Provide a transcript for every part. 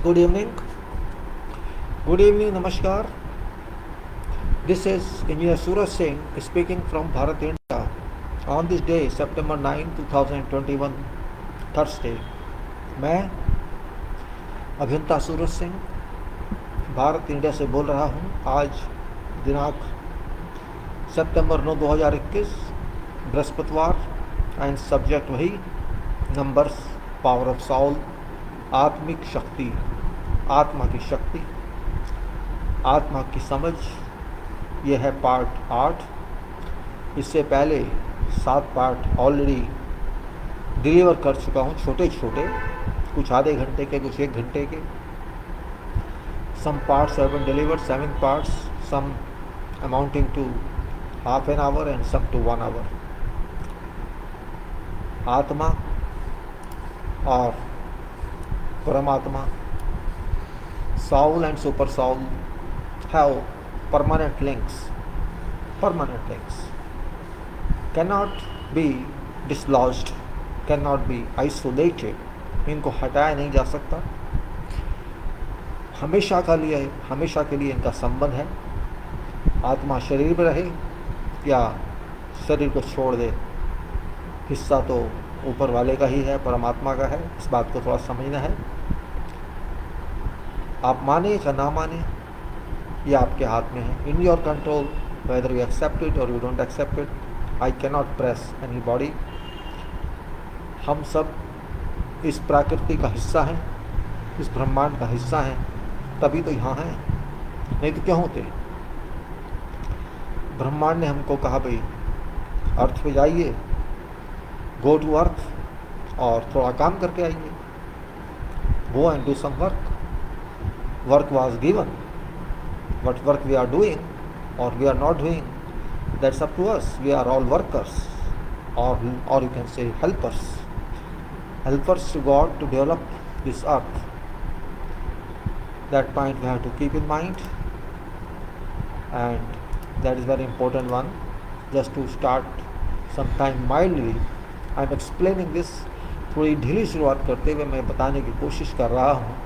Good evening. Good evening, Namaskar. This is Engineer Suraj Singh speaking from Bharat, India. On this day, September 9, 2021, Thursday, मैं अभियंता Suraj Singh Bharat India से बोल रहा हूँ। आज दिनांक सितंबर 9, 2021, बृहस्पतिवार, एंड सब्जेक्ट वही नंबर्स, पावर ऑफ सॉल, आत्मिक शक्ति, आत्मा की शक्ति, आत्मा की समझ। यह है पार्ट 8। इससे पहले 7 पार्ट ऑलरेडी डिलीवर कर चुका हूँ, छोटे छोटे, कुछ आधे घंटे के, कुछ 1 घंटे के। Some parts have been delivered, 7 parts, some amounting to half an hour and some to 1 hour. आत्मा और परमात्मा, soul and super soul, have permanent links, cannot be dislodged, cannot be isolated. इनको हटाया नहीं जा सकता। हमेशा के लिए इनका संबंध है। आत्मा शरीर में रहे या शरीर को छोड़ दे, हिस्सा तो ऊपर वाले का ही है, परमात्मा का है। इस बात को थोड़ा समझना है। आप माने या ना माने, ये आपके हाथ में है। In your control whether you accept it और you don't accept it. I can not press anybody. हम सब इस प्रकृति का हिस्सा हैं, इस ब्रह्मांड का हिस्सा हैं, तभी तो यहाँ हैं, नहीं तो क्या होते। ब्रह्मांड ने हमको कहा भाई अर्थ पे जाइए, गो टू अर्थ और थोड़ा काम करके आइए, go and do some work. Work was given. What work we are doing or we are not doing, that's up to us. We are all workers, or you can say helpers to God to develop this earth. That point we have to keep in mind, and that is very important one. Just to start sometime mildly, I am explaining this. थोड़ी ढीली शुरुआत करते हुए मैं बताने की कोशिश कर रहा हूँ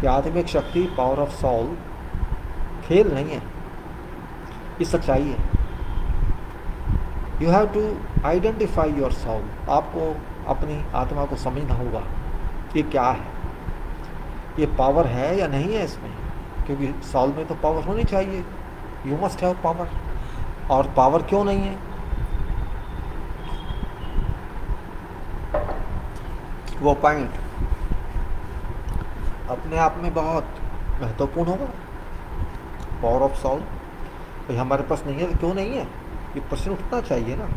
कि आत्मिक शक्ति, पावर ऑफ सॉल, खेल नहीं है, ये सच्चाई है। You have to identify your soul. आपको अपनी आत्मा को समझना होगा ये क्या है, ये पावर है या नहीं है इसमें, क्योंकि सॉल में तो पावर होनी चाहिए। You must have power. और पावर क्यों नहीं है, वो पॉइंट अपने आप में बहुत महत्वपूर्ण होगा। पावर ऑफ सॉल भाई हमारे पास नहीं है तो क्यों नहीं है, ये प्रश्न उठना चाहिए ना।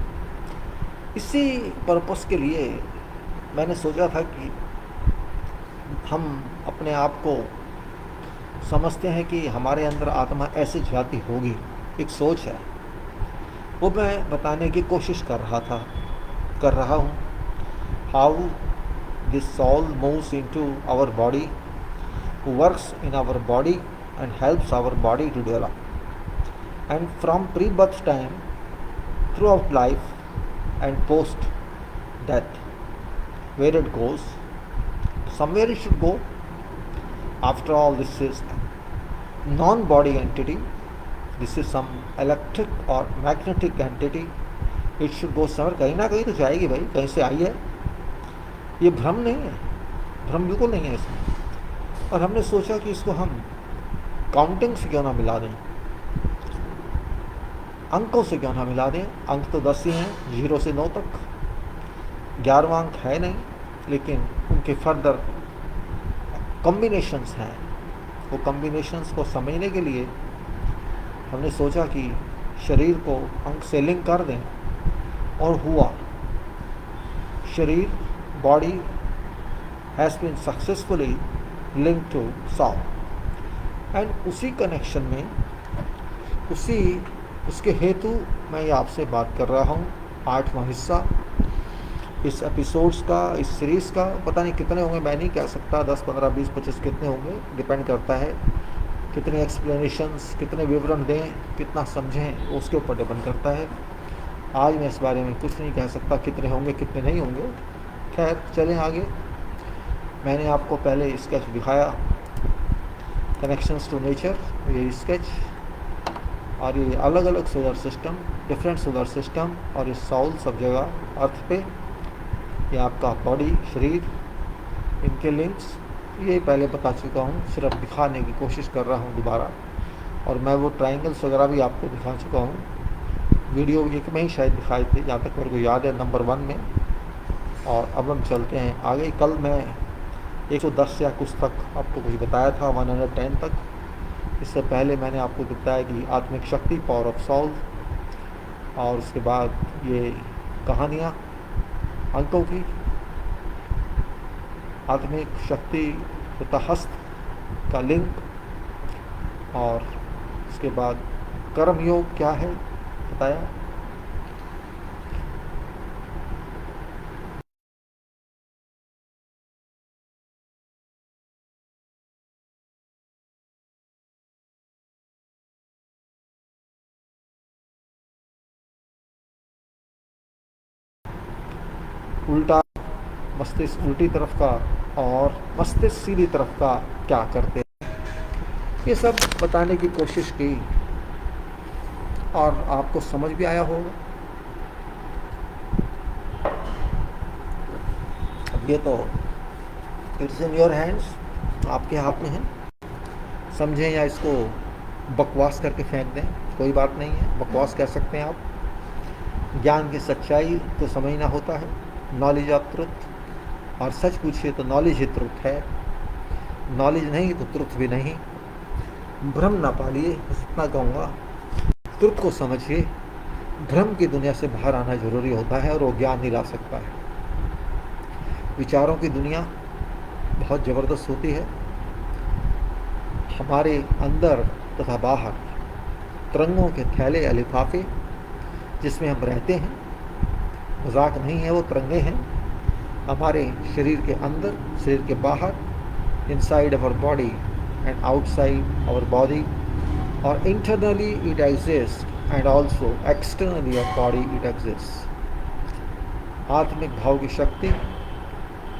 इसी पर्पस के लिए मैंने सोचा था कि हम अपने आप को समझते हैं कि हमारे अंदर आत्मा ऐसे जाती होगी, एक सोच है, वो मैं बताने की कोशिश कर रहा हूँ। How this soul moves into our body, works in our body and helps our body to develop. And from pre-birth time, throughout life and post-death, where it goes, somewhere it should go. After all, this is non-body entity. This is some electric or magnetic entity. It should go somewhere. कहीं ना कहीं तो जाएगी भाई, कहीं से आई है। ये भ्रम नहीं है, भ्रम बिल्कुल नहीं है इसमें। और हमने सोचा कि इसको हम काउंटिंग से क्यों ना मिला दें, अंकों से क्यों ना मिला दें। अंक तो 10 ही हैं, 0 से 9 तक। 11वां अंक है नहीं, लेकिन उनके फर्दर कॉम्बिनेशंस हैं। वो कॉम्बिनेशंस को समझने के लिए हमने सोचा कि शरीर को अंक से लिंक कर दें, और हुआ। शरीर, body has been successfully link to soul. And उसी कनेक्शन में, उसके हेतु मैं ये आपसे बात कर रहा हूँ। 8वां हिस्सा इस एपिसोड्स का, इस सीरीज़ का। पता नहीं कितने होंगे, मैं नहीं कह सकता, 10, 15, 20, 25 कितने होंगे, डिपेंड करता है कितने एक्सप्लेनेशंस, कितने विवरण दें, कितना समझें, उसके ऊपर डिपेंड करता है। आज मैं इस बारे में कुछ नहीं कह सकता कितने होंगे कितने नहीं होंगे। खैर चलें आगे। मैंने आपको पहले स्केच दिखाया, कनेक्शंस टू नेचर, ये स्केच, और ये अलग अलग solar system, different solar system, और ये साउल सब जगह अर्थ पे, ये आपका बॉडी, शरीर, इनके लिंक्स, ये पहले बता चुका हूँ, सिर्फ दिखाने की कोशिश कर रहा हूँ दोबारा। और मैं वो ट्रायंगल्स वगैरह भी आपको दिखा चुका हूँ, वीडियो एक में ही शायद दिखाए थे जहाँ तक मेरे को याद है, नंबर 1 में। और अब हम चलते हैं आगे। कल मैं 110 या कुछ तक आपको कुछ बताया था, 110 तक। इससे पहले मैंने आपको बताया कि आत्मिक शक्ति, पावर ऑफ सोल, और उसके बाद ये कहानियाँ अंकों की, आत्मिक शक्ति तथा हस्त का लिंक, और उसके बाद कर्म योग क्या है बताया। उल्टा मस्तिष्क उल्टी तरफ का और मस्तिष्क सीधी तरफ का क्या करते हैं, ये सब बताने की कोशिश की, और आपको समझ भी आया होगा। अब ये तो इट्स इन योर हैंड्स, आपके हाथ में है, समझें या इसको बकवास करके फेंक दें, कोई बात नहीं है, बकवास कह सकते हैं आप। ज्ञान की सच्चाई तो समझना होता है, नॉलेज ऑफ ट्रुथ, और सच पूछिए तो नॉलेज ही ट्रुथ है, नॉलेज नहीं तो ट्रुथ भी नहीं। भ्रम ना पालिए, बस इतना कहूँगा, ट्रुथ को समझिए। भ्रम की दुनिया से बाहर आना जरूरी होता है, और वो ज्ञान नहीं ला सकता है। विचारों की दुनिया बहुत ज़बरदस्त होती है, हमारे अंदर तथा बाहर तरंगों के थैले या लिफाफे जिसमें हम रहते हैं, मजाक नहीं है, वो तरंगे हैं हमारे शरीर के अंदर, शरीर के बाहर, inside our body and outside our body, और internally it exist and also externally of body it exist. आत्मिक भाव की शक्ति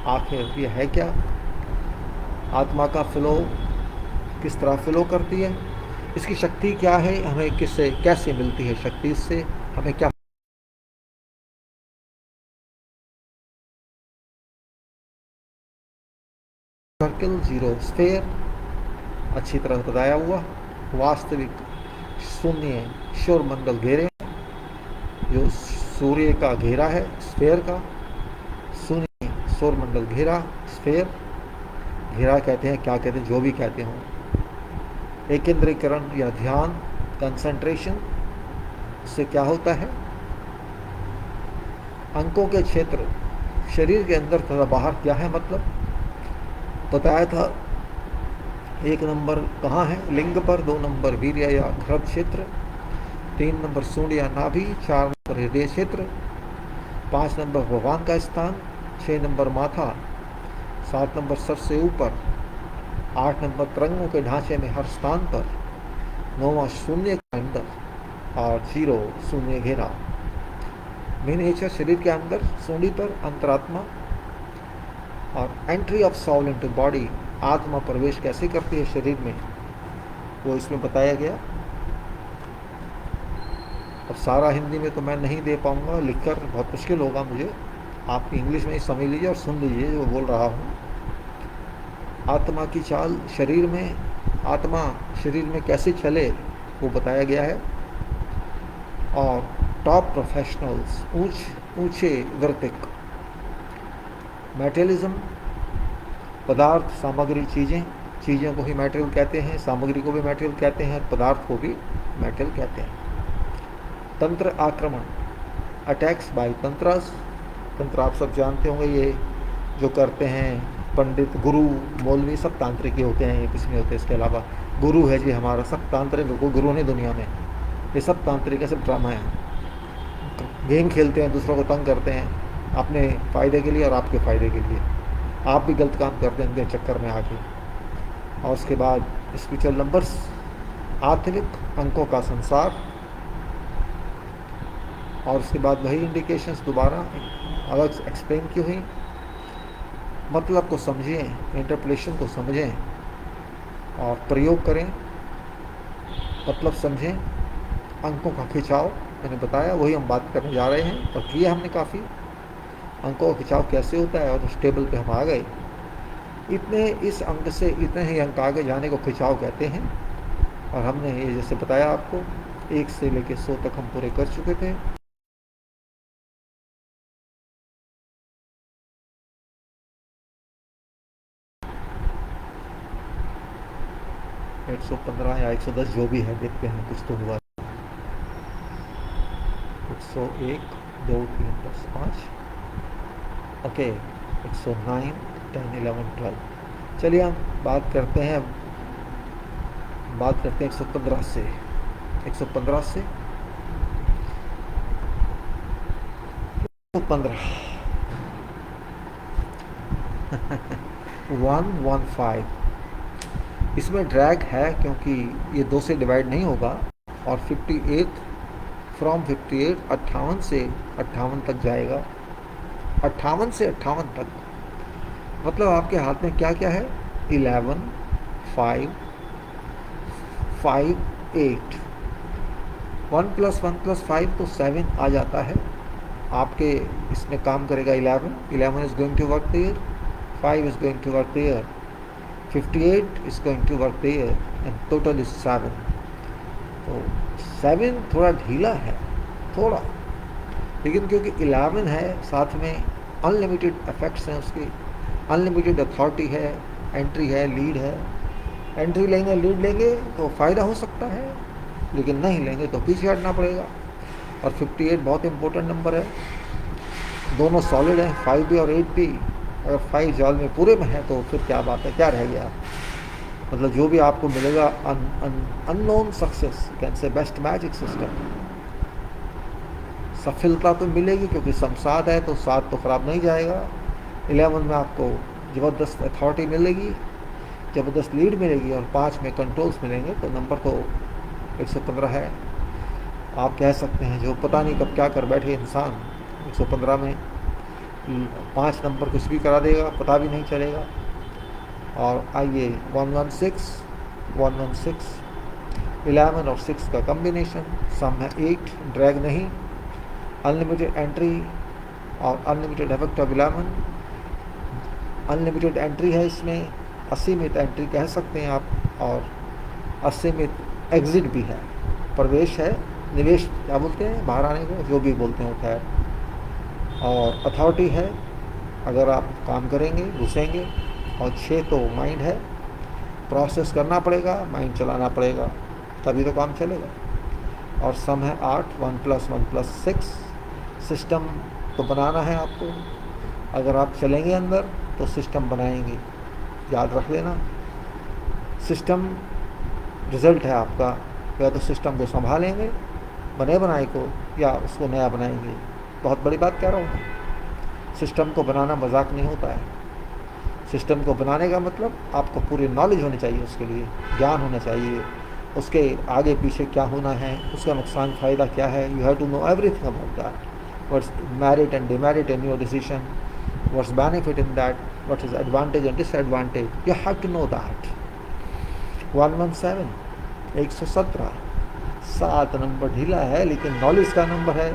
आखिर ये है क्या, आत्मा का फ्लो किस तरह फ्लो करती है, इसकी शक्ति क्या है, हमें किससे कैसे मिलती है शक्ति, इससे हमें क्या। सर्किल, जीरो स्फेयर, अच्छी तरह बताया हुआ। वास्तविक शून्य शोरमंडल घेरे, जो सूर्य का घेरा है, स्फेयर का, शून्य सौरमंडल घेरा, स्फेयर, घेरा कहते हैं, क्या कहते हैं, जो भी कहते हों। एकेंद्रीकरण या ध्यान, कंसंट्रेशन, इससे क्या होता है, अंकों के क्षेत्र शरीर के अंदर तथा बाहर क्या है, मतलब बताया था। 1 नंबर कहाँ है, लिंग पर, 2 नंबर वीर्य या गर्भ क्षेत्र, 3 नंबर सूंड या नाभि, 4 नंबर हृदय क्षेत्र, 5 नंबर भगवान का स्थान, 6 नंबर माथा, 7 नंबर सर से ऊपर, 8 नंबर तरंगों के ढांचे में हर स्थान पर, 9वां शून्य के अंदर, और 0 शून्य घेरा। मिनिएचर शरीर के अंदर सूंडी पर अंतरात्मा, और entry of soul into body, आत्मा प्रवेश कैसे करती है शरीर में, वो इसमें बताया गया। अब सारा हिंदी में तो मैं नहीं दे पाऊँगा, लिखकर बहुत मुश्किल होगा मुझे, आप इंग्लिश में ही समझ लीजिए और सुन लीजिए जो बोल रहा हूँ। आत्मा की चाल शरीर में, आत्मा शरीर में कैसे चले वो बताया गया है। और टॉप प्रोफेशनल्स, ऊंचे वृत्तिक, मेटेरियलिज्म, पदार्थ, सामग्री, चीज़ों को ही मेटेरियल कहते हैं, सामग्री को भी मेटेरियल कहते हैं, पदार्थ को भी मेटेरियल कहते हैं। तंत्र आक्रमण, अटैक्स बाय तंत्रास, तंत्र आप सब जानते होंगे, ये जो करते हैं पंडित, गुरु, मौलवी, सब तांत्रिक ही होते हैं, ये कुछ नहीं होते इसके अलावा। गुरु है जी हमारा, सब तांत्रिक, कोई गुरु नहीं दुनिया में, ये सब तांत्रिक है, सब ड्रामा है। गेम खेलते हैं, दूसरों को तंग करते हैं अपने फ़ायदे के लिए और आपके फ़ायदे के लिए, आप भी गलत काम करते हैं उनके चक्कर में आके। और उसके बाद स्पिरिचुअल नंबर्स, आत्मिक अंकों का संसार, और उसके बाद वही इंडिकेशंस दोबारा अलग एक्सप्लेन की हुई। मतलब को समझें, इंटरप्रिटेशन को समझें और प्रयोग करें, मतलब समझें। अंकों का खिंचाव मैंने बताया, वही हम बात करने जा रहे हैं और किया हमने काफ़ी। अंकों का खिंचाव कैसे होता है और उस टेबल पे हम आ गए। इतने इस अंक से इतने ही अंक आगे जाने को खिंचाव कहते हैं। और हमने ये जैसे बताया आपको, 1 से लेकर 100 तक हम पूरे कर चुके थे। 115 या 110 जो भी है, देखते हैं कुछ तो हुआ। 101, 2, 3, 10, 5, ओके। 109, 10, 11, 12। चलिए हम बात करते हैं 115 से। 115 से 115 115। इसमें ड्रैग है क्योंकि ये 2 से डिवाइड नहीं होगा। और 58, फ्रॉम 58 58 से 58 तक जाएगा। 58 से 58 तक मतलब आपके हाथ में क्या क्या है? 11, 5, 5, 8। 1 + 1 + 5 तो 7 आ जाता है आपके। इसमें काम करेगा 11 is going to work there, 5 is going to work there, 58 is going to work there, and total is 7। तो 7 थोड़ा ढीला है, थोड़ा, लेकिन क्योंकि 11 है, साथ में अनलिमिटेड इफेक्ट्स हैं उसके, अनलिमिटेड अथॉरिटी है, एंट्री है, लीड है। एंट्री लेंगे, लीड लेंगे तो फ़ायदा हो सकता है, लेकिन नहीं लेंगे तो पीछे हटना पड़ेगा। और 58 बहुत इंपॉर्टेंट नंबर है। दोनों सॉलिड हैं, 5 भी और 8 भी। अगर 5 जाल में पूरे में है तो फिर क्या बात है, क्या रह गया। मतलब जो भी आपको मिलेगा unknown success, can say best magic system. सफलता तो मिलेगी क्योंकि सम 7 है तो 7 तो ख़राब नहीं जाएगा। 11 में आपको ज़बरदस्त अथॉरिटी मिलेगी, ज़बरदस्त लीड मिलेगी, और 5 में कंट्रोल्स मिलेंगे, तो नंबर तो 115 है। आप कह सकते हैं जो पता नहीं कब क्या कर बैठे इंसान, 115 में 5 नंबर कुछ भी करा देगा, पता भी नहीं चलेगा। और आइए 116, 11 और 6 का कम्बिनेशन, सम है 8, ड्रैग नहीं, अनलिमिटेड एंट्री और unlimited effect of 11। Unlimited entry है इसमें, असीमित एंट्री कह सकते हैं आप, और असीमित एग्जिट भी है। प्रवेश है, निवेश क्या बोलते हैं, बाहर आने को, जो भी बोलते हैं खैर। और अथॉरिटी है, अगर आप काम करेंगे, घुसेंगे। और 6 तो माइंड है, प्रोसेस करना पड़ेगा, माइंड चलाना पड़ेगा, तभी तो काम चलेगा। और सम है 8, 1 + 1 + 6। सिस्टम तो बनाना है आपको, अगर आप चलेंगे अंदर तो सिस्टम बनाएंगे, याद रख लेना। सिस्टम रिज़ल्ट है आपका, या तो सिस्टम को संभालेंगे बने बनाए को, या उसको नया बनाएंगे। बहुत बड़ी बात कह रहा हूँ। सिस्टम को बनाना मजाक नहीं होता है। सिस्टम को बनाने का मतलब आपको पूरी नॉलेज होनी चाहिए, उसके लिए ज्ञान होना चाहिए, उसके आगे पीछे क्या होना है, उसका नुकसान फ़ायदा क्या है। You have to know everything about that, what's merit and demerit in your decision, what's benefit in that, what is advantage and disadvantage, you have to know that. 117, 117, 7 number ढीला है लेकिन नॉलेज का नंबर है।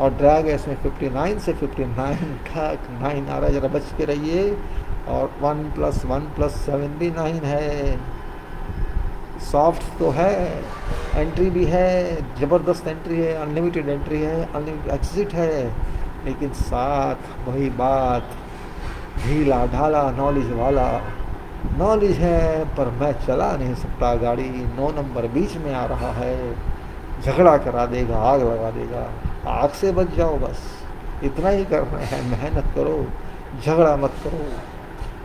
और drag है इसमें 59 से 59 का 9 आ रहा है, ज़रा बच के रहिए। और 1 + 1 + 7 भी 9 है। सॉफ्ट तो है, एंट्री भी है, ज़बरदस्त एंट्री है, अनलिमिटेड एंट्री है, अनलिमिटेड एग्जिट है, लेकिन साथ वही बात, ढीला ढाला नॉलेज वाला। नॉलेज है पर मैं चला नहीं सकता गाड़ी, 9 नंबर बीच में आ रहा है, झगड़ा करा देगा, आग लगा देगा। आग से बच जाओ, बस इतना ही करना है, मेहनत करो, झगड़ा मत करो।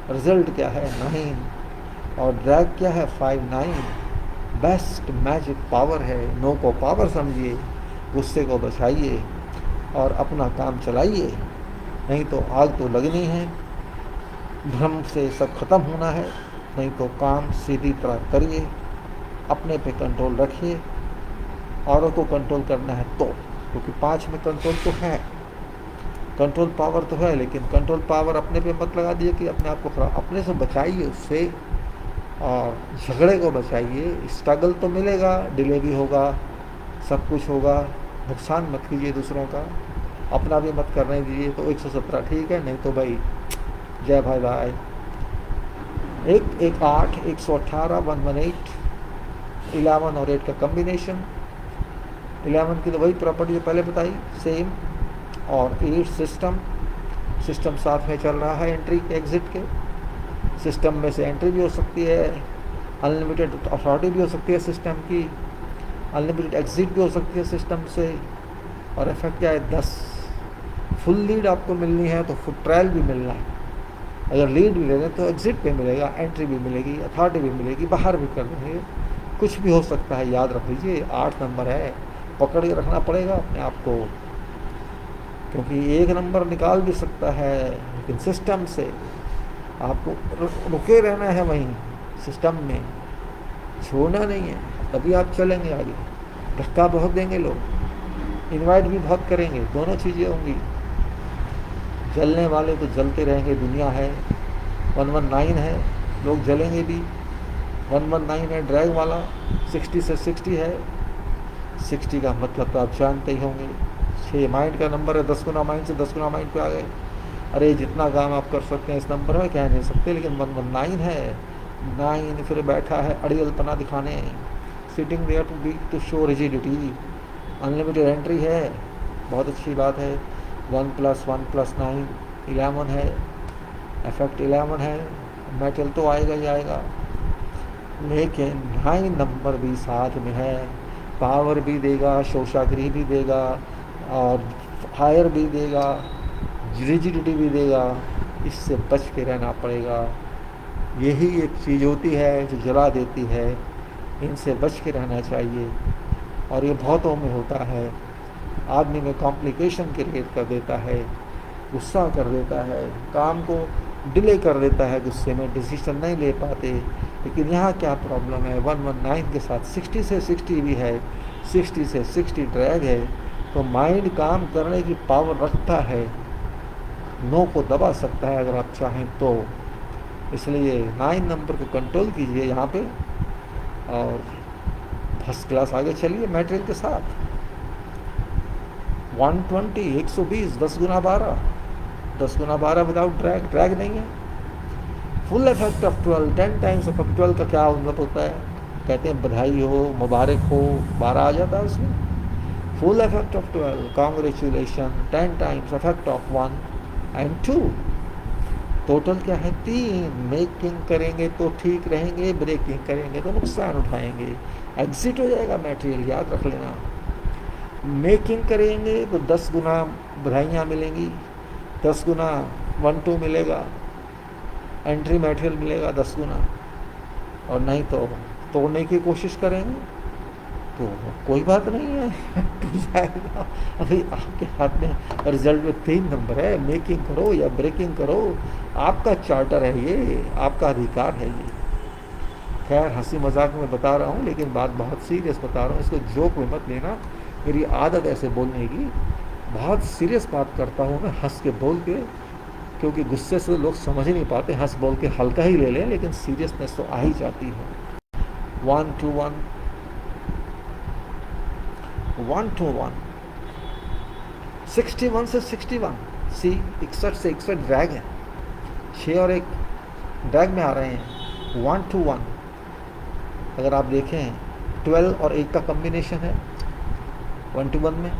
रिजल्ट क्या है? 9। और ड्रैग क्या है? 5, 9। बेस्ट मैजिक पावर है। नो को पावर समझिए, गुस्से को बचाइए और अपना काम चलाइए, नहीं तो आग तो लगनी है। भ्रम से सब खत्म होना है, नहीं तो काम सीधी तरह करिए, अपने पे कंट्रोल रखिए। औरों को कंट्रोल करना है तो, क्योंकि 5 में कंट्रोल तो है। कंट्रोल पावर तो है, लेकिन कंट्रोल पावर अपने पे मत लगा दिए कि अपने आप को खराब, अपने से बचाइए उससे, और झगड़े को बचाइए। स्ट्रगल तो मिलेगा, डिले भी होगा, सब कुछ होगा, नुकसान मत कीजिए दूसरों का, अपना भी मत करने दीजिए। तो 117 ठीक है, नहीं तो भाई जय भाई भाई। 118, 118, 118, 11 और 8 का कम्बिनेशन। 11 की तो वही प्रॉपर्टी जो पहले बताई, सेम। और 8 सिस्टम, सिस्टम साथ में चल रहा है एंट्री एग्जिट के। सिस्टम में से एंट्री भी हो सकती है, अनलिमिटेड अथॉरिटी भी हो सकती है सिस्टम की, अनलिमिटेड एग्जिट भी हो सकती है सिस्टम से। और इफेक्ट क्या है, 10। फुल लीड आपको मिलनी है तो फुल ट्रायल भी मिलना है। अगर लीड भी ले लें तो एग्जिट पे मिलेगा, एंट्री भी मिलेगी, अथॉरिटी भी मिलेगी, बाहर भी कर देंगे, कुछ भी हो सकता है। याद रख लीजिए 8 नंबर है, पकड़ के रखना पड़ेगा अपने आप को, क्योंकि 1 नंबर निकाल भी सकता है, लेकिन सिस्टम से आपको रुके रहना है वहीं सिस्टम में, छोड़ना नहीं है, तभी आप चलेंगे आगे। धक्का बहुत देंगे लोग, इनवाइट भी बहुत करेंगे, दोनों चीज़ें होंगी। जलने वाले तो जलते रहेंगे, दुनिया है। 119 है, लोग जलेंगे भी। 119 है ड्रैग वाला, 60 से 60 है। 60 का मतलब तो आप जानते ही होंगे, 6 माइंड का नंबर है, 10 गुना माइंड से 10 गुना माइंड पे आ गए। अरे जितना काम आप कर सकते हैं इस नंबर में कह नहीं सकते, लेकिन 119 है, 9 फिर बैठा है अड़ियलपना दिखाने, sitting there to show rigidity. Unlimited entry है, बहुत अच्छी बात है। 1 + 1 + 9 11 है, इफेक्ट 11 है, मेटल तो आएगा ही आएगा, लेकिन 9 नंबर भी साथ में है, पावर भी देगा, शोषागृह भी देगा, और फायर भी देगा, रिजिडिटी भी देगा। इससे बच के रहना पड़ेगा। यही एक चीज़ होती है जो जला देती है, इनसे बच के रहना चाहिए। और ये बहुतों में होता है, आदमी में कॉम्प्लिकेशन क्रिएट कर देता है, गुस्सा कर देता है, काम को डिले कर देता है, गुस्से में डिसीजन नहीं ले पाते। लेकिन यहाँ क्या प्रॉब्लम है, 119 के साथ 60 से 60 भी है, 60 से 60 ड्रैग है, तो माइंड काम करने की पावर रखता है, नो को दबा सकता है अगर आप चाहें तो। इसलिए 9 नंबर को कंट्रोल कीजिए यहाँ पे, और फर्स्ट क्लास आगे चलिए मटेरियल के साथ। 120, 120, 10 गुना 12, 10 गुना 12 विदाउट ड्रैग, ड्रैग नहीं है। Full effect of 12, 10 times of 12 का क्या मतलब होता है, कहते हैं बधाई हो, मुबारक हो, 12 आ जाता है उसमें। Full effect of 12, congratulation, 10 times effect of 1 and 2। Total क्या है 3। मेकिंग करेंगे तो ठीक रहेंगे, ब्रेकिंग करेंगे तो नुकसान उठाएंगे, एग्जिट हो जाएगा मटेरियल, याद रख लेना। मेकिंग करेंगे तो 10 गुना बधाइयाँ मिलेंगी, 10 गुना 1-2 मिलेगा, एंट्री मटेरियल मिलेगा 10 गुना। और नहीं तो तोड़ने की कोशिश करेंगे तो कोई बात नहीं है, टूट जाएगा। अभी आपके हाथ में रिजल्ट में 3 नंबर है, मेकिंग करो या ब्रेकिंग करो, आपका चार्टर है ये, आपका अधिकार है ये। खैर हंसी मजाक में बता रहा हूँ, लेकिन बात बहुत सीरियस बता रहा हूँ, इसको जोक में मत लेना। मेरी आदत ऐसे बोलने की, बहुत सीरियस बात करता हूँ मैं, हंस के बोल के, क्योंकि गुस्से से लोग समझ ही नहीं पाते, हंस बोल के हल्का ही ले लें, लेकिन सीरियसनेस तो आ ही जाती है। 1-2-1, 1-2-1, 61 से 61, सी 61 से 61 ड्रैग है, 6 और 1 ड्रैग में आ रहे हैं। 1-2-1 अगर आप देखें 12 और 8 का कम्बिनेशन है 1-1 में,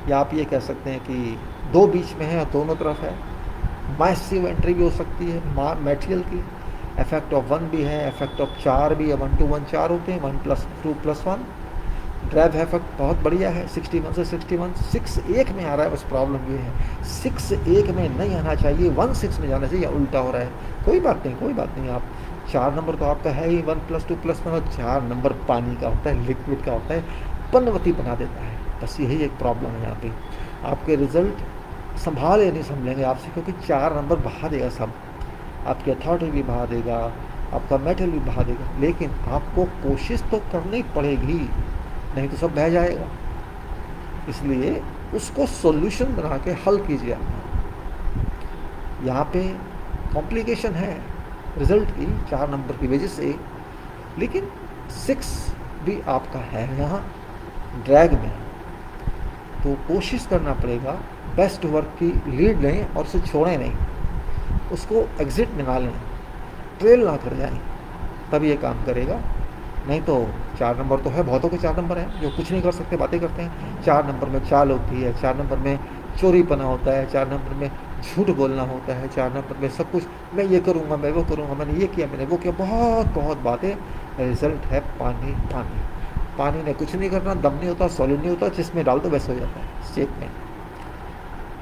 या आप ये कह सकते हैं कि 2 बीच में है और दोनों तरफ है। मैसिव एंट्री भी हो सकती है मटेरियल की, इफेक्ट ऑफ 1 भी है, इफेक्ट ऑफ 4 भी है, 1-2-1 4 होते हैं, 1 + 2 + 1। ड्राइव इफेक्ट बहुत बढ़िया है, 61 से 61, 6-1 में आ रहा है, बस प्रॉब्लम ये है 6-1 में नहीं आना चाहिए, 1-6 में जाना चाहिए, उल्टा हो रहा है। कोई बात नहीं, कोई बात नहीं। आप 4 नंबर तो आपका है ही, 1 + 2 + 1, और 4 नंबर पानी का होता है, लिक्विड का होता है, पनवती बना देता है। बस यही एक प्रॉब्लम है यहाँ पे। आपके रिजल्ट संभाले नहीं संभलेंगे आपसे, क्योंकि 4 नंबर बहा देगा सब, आपकी अथॉरिटी भी बहा देगा, आपका मेटल भी बहा देगा, लेकिन आपको कोशिश तो करनी पड़ेगी, नहीं तो सब बह जाएगा। इसलिए उसको सॉल्यूशन बना के हल कीजिए आप। यहाँ पे कॉम्प्लिकेशन है रिजल्ट की 4 नंबर की वजह से, लेकिन 6 भी आपका है यहाँ ड्रैग में। तो कोशिश करना पड़ेगा बेस्ट वर्क की लीड लें और उसे छोड़ें नहीं, उसको एग्जिट निकालें, ट्रेल ना कर जाएं, तब ये काम करेगा। नहीं तो 4 नंबर तो है, बहुतों के 4 नंबर हैं जो कुछ नहीं कर सकते, बातें करते हैं। 4 नंबर में चाल होती है, 4 नंबर में चोरीपना होता है, 4 नंबर में झूठ बोलना होता है, 4 नंबर में सब कुछ मैं ये करूँगा, मैं वो करूँगा, मैंने ये किया, मैंने वो किया, बहुत बहुत बातें। रिजल्ट है पानी पानी। पानी ने कुछ नहीं करना, दम नहीं होता, सॉलिड नहीं होता, जिसमें डाल तो वैसे हो जाता है शेप में।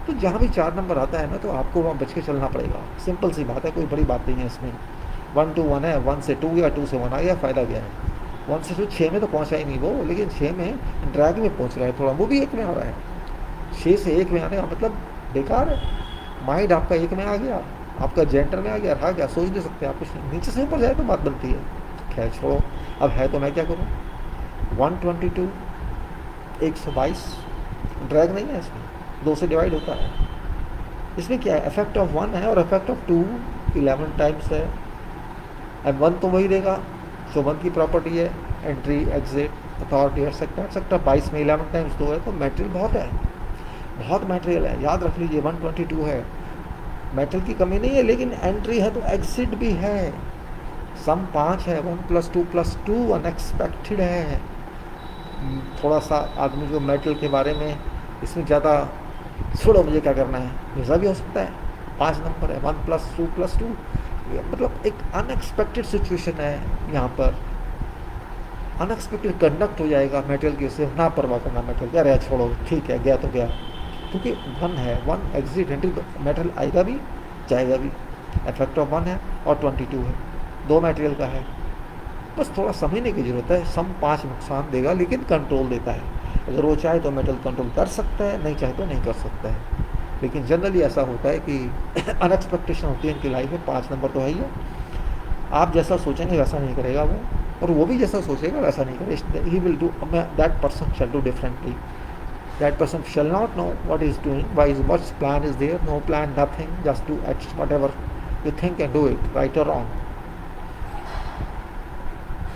तो जहाँ भी 4 नंबर आता है ना, तो आपको वहाँ बच के चलना पड़ेगा। सिंपल सी बात है, कोई बड़ी बात नहीं है इसमें। 1 to 1 है, 1 से 2 या 2 से 1 आ गया, फ़ायदा क्या है। 1 से 2 6 में तो पहुँचा ही नहीं वो, लेकिन 6 में ड्रैग में पहुँच रहा है थोड़ा, वो भी 1 में आ रहा है। 6 से 1 में आने का मतलब बेकार है। माइंड आपका 1 में आ गया, आपका जेंटर में आ गया, रहा क्या, सोच नहीं सकते आप कुछ नहीं। नीचे से ऊपर जाए तो बात बनती है। खैर छोड़ो, अब है तो मैं क्या करूँ। 122 122 ड्रैग नहीं है इसमें, 2 से डिवाइड होता है। इसमें क्या है, इफेक्ट ऑफ 1 है और इफेक्ट ऑफ 2 11 टाइम्स है। अब 1 तो वही देगा जो 1 की प्रॉपर्टी है, entry exit authority etcetera etcetera. 22 में 11 टाइम्स 2 है, तो मटेरियल बहुत है, बहुत मटेरियल है। याद रख लीजिए 122 है, मेटल की कमी नहीं है, लेकिन एंट्री है तो एग्जिट भी है। सम 5 है, 1 + 2 + 2 अनएक्सपेक्टेड है। थोड़ा सा आदमी को मेटल के बारे में इसमें ज़्यादा छोड़ो, मुझे क्या करना है, ऐसा भी हो सकता है। 5 नंबर है, 1 + 2 + 2, मतलब एक अनएक्सपेक्टेड सिचुएशन है यहाँ पर। अनएक्सपेक्टेड कंडक्ट हो जाएगा मेटल की, उसे ना परवाह करना मेटल, क्या रहा छोड़ो ठीक है, गया तो गया। क्योंकि 1 है, 1 एग्जिट एंट्री, मेटल आएगा भी जाएगा भी। इफेक्ट ऑफ 1 है और 22 है, 2 मटेरियल का है। बस थोड़ा समझने की ज़रूरत है। सम 5 नुकसान देगा, लेकिन कंट्रोल देता है। अगर वो चाहे तो मेटल कंट्रोल कर सकता है, नहीं चाहे तो नहीं कर सकता है। लेकिन जनरली ऐसा होता है कि अनएक्सपेक्टेशन होती है इनकी लाइफ में। 5 नंबर तो है ही है। आप जैसा सोचेंगे वैसा नहीं करेगा वो, और वो भी जैसा सोचेगा वैसा नहीं करेगा। He will do, that person shall do differently. That person shall not know what he is doing, what plan is there, no plan, nothing, just do whatever you think and do it, right or wrong.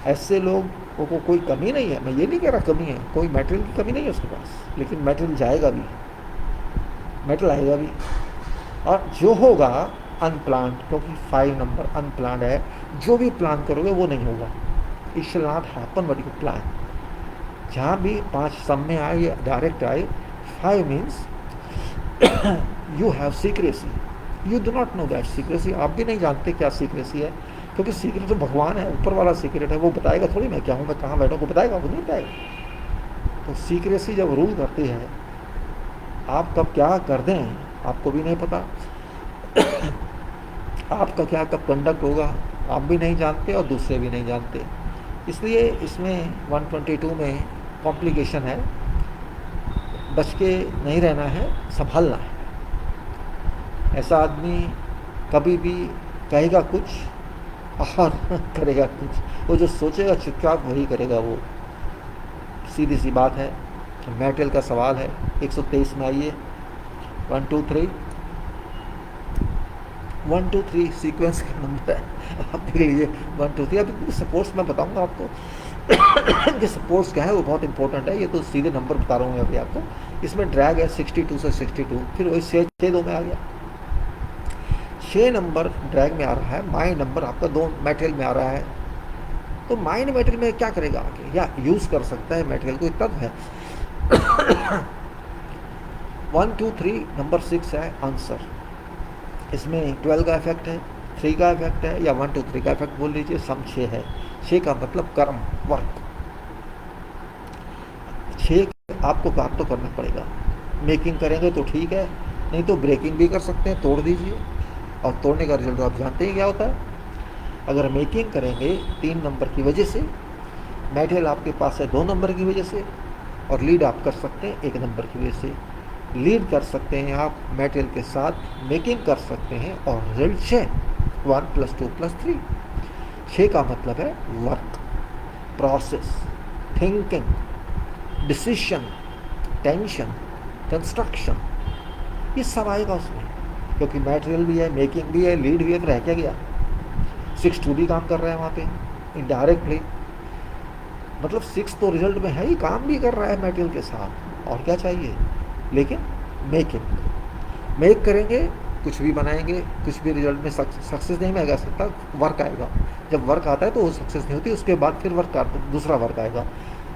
ऐसे लोगों को कोई कमी नहीं है, मैं ये नहीं कह रहा कमी है, कोई मेटेरियल की कमी नहीं है उसके पास, लेकिन मेटेरियल जाएगा भी, मेटल आएगा भी। और जो होगा अनप्लान्ड, क्योंकि 5 नंबर अनप्लान्ड है, जो भी प्लान करोगे वो नहीं होगा। It shall not happen what you plan. जहाँ भी 5 सम में आए या डायरेक्ट आए, 5 means you have secrecy, you do not know that secrecy. आप भी नहीं जानते क्या सीक्रेसी है, क्योंकि सीक्रेट तो भगवान है, ऊपर वाला सीक्रेट है, वो बताएगा थोड़ी मैं क्या हूँ, मैं कहाँ बैठा, वो बताएगा, वो नहीं बताएगा। तो सीक्रेसी जब रूल करती है, आप कब क्या कर दें आपको भी नहीं पता, आपका क्या कब कंडक्ट होगा आप भी नहीं जानते और दूसरे भी नहीं जानते। इसलिए इसमें 122 में कॉम्प्लिकेशन है, बच के नहीं रहना है, संभालना है। ऐसा आदमी कभी भी कहेगा कुछ और करेगा कुछ, वो जो सोचेगा चुपचाप वही करेगा वो, सीधी सी बात है। मेटल का सवाल है, 123 में आइए। 1 2 3 1 2 3 सीक्वेंस का नंबर है, आप देख लीजिए 1 2 3। अभी सपोर्ट्स मैं बताऊंगा आपको कि सपोर्ट्स क्या है, वो बहुत इंपॉर्टेंट है। ये तो सीधे नंबर बता रहा हूँ अभी आपको। इसमें ड्रैग है 62 से 62, फिर वही 6 2 में आ गया। 6 नंबर ड्रैग में आ रहा है, माइंड नंबर आपका 2 मेटेरियल में आ रहा है। तो माइंड मेटेरियल में क्या करेगा आगे, या यूज़ कर सकता है मेटेरियल को, इतना है। 1 2 3 नंबर 6 है आंसर। इसमें 12 का इफेक्ट है, 3 का इफेक्ट है, या 1 2 3 का इफेक्ट बोल लीजिए। सम 6 है, 6 का मतलब कर्म, वर्क। 6 आपको काम तो करना पड़ेगा। मेकिंग करेंगे तो ठीक है, नहीं तो ब्रेकिंग भी कर सकते हैं, तोड़ दीजिए। और तोड़ने का रिजल्ट आप जानते ही क्या होता है। अगर मेकिंग करेंगे 3 नंबर की वजह से, मेटेरियल आपके पास है 2 नंबर की वजह से, और लीड आप कर सकते हैं 1 नंबर की वजह से। लीड कर सकते हैं आप मेटेरियल के साथ, मेकिंग कर सकते हैं, और रिजल्ट 6 1 + 2 + 3। 6 का मतलब है work, process, thinking, decision, tension, construction, ये सब आएगा उसमें, क्योंकि मटेरियल भी है, मेकिंग भी है, लीड भी है, तो रह क्या गया। 6-2 भी काम कर रहा है वहाँ पे इनडायरेक्टली, मतलब 6 तो रिजल्ट में है ही, काम भी कर रहा है मटेरियल के साथ, और क्या चाहिए। लेकिन मेक करेंगे, कुछ भी बनाएंगे, कुछ भी रिजल्ट में सक्सेस नहीं आएगा सकता, वर्क आएगा। जब वर्क आता है तो वो सक्सेस नहीं होती, उसके बाद फिर दूसरा वर्क आएगा,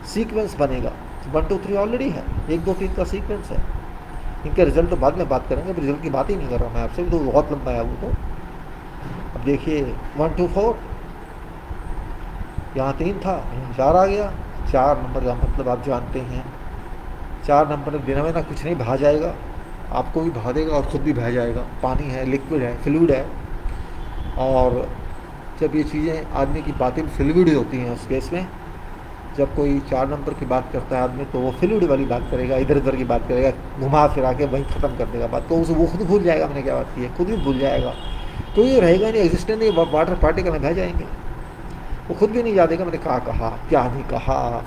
सीक्वेंस बनेगा। 1 2 3 ऑलरेडी है, 1 2 3 का सीक्वेंस है। इनके रिजल्ट तो बाद में बात करेंगे, रिजल्ट की बात ही नहीं कर रहा मैं आपसे, तो बहुत लंबा है वो तो। अब देखिए 1 2 4, यहाँ 3 था, यहाँ 4 आ गया। 4 नंबर का मतलब आप जानते हैं, 4 नंबर बिना में ना कुछ नहीं, बहा जाएगा, आपको भी बहा देगा और ख़ुद भी बह जाएगा। पानी है, लिक्विड है, फ्लूइड है, और जब ये चीज़ें आदमी की बातें फ्लूइड होती हैं, उस केस में जब कोई 4 नंबर की बात करता है आदमी, तो वो फ्लूइड वाली बात करेगा, इधर उधर की बात करेगा, घुमा फिरा के वहीं ख़त्म कर देगा बात को। वो खुद भूल जाएगा मैंने क्या बात की है, खुद भी भूल जाएगा, तो ये रहेगा नहीं, एग्जिस्टेंट नहीं, वाटर पार्टिकल में बह जाएंगे, वो खुद भी नहीं याद देगा मैंने कहा क्या नहीं कहा।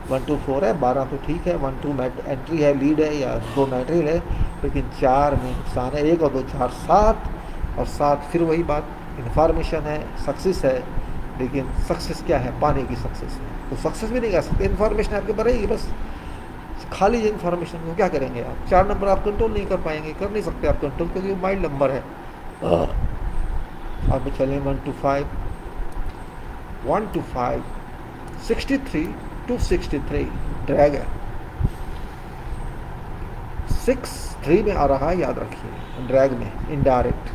1 2 4 है, 12 तो ठीक है, 1 2 एंट्री है, लीड है या 2 मटेरियल है, लेकिन 4 में नुकसान है, 1 और 2 4 7, और 7 फिर वही बात, इन्फॉर्मेशन है, सक्सेस है, लेकिन सक्सेस क्या है, पाने की सक्सेस है, तो सक्सेस भी नहीं कर सकते, इन्फॉर्मेशन आपके बढ़ेगी बस, खा लीजिए इन्फॉर्मेशन को, क्या करेंगे आप। 4 नंबर आप कंट्रोल नहीं कर पाएंगे, कर नहीं सकते आप कंट्रोल, क्योंकि वो माइल्ड नंबर है। अब चलें 1 2 5, 1 2 5, 63 to 63 ड्रैग है, 6 3 में आ रहा है, याद रखिए, ड्रैग में इनडायरेक्ट।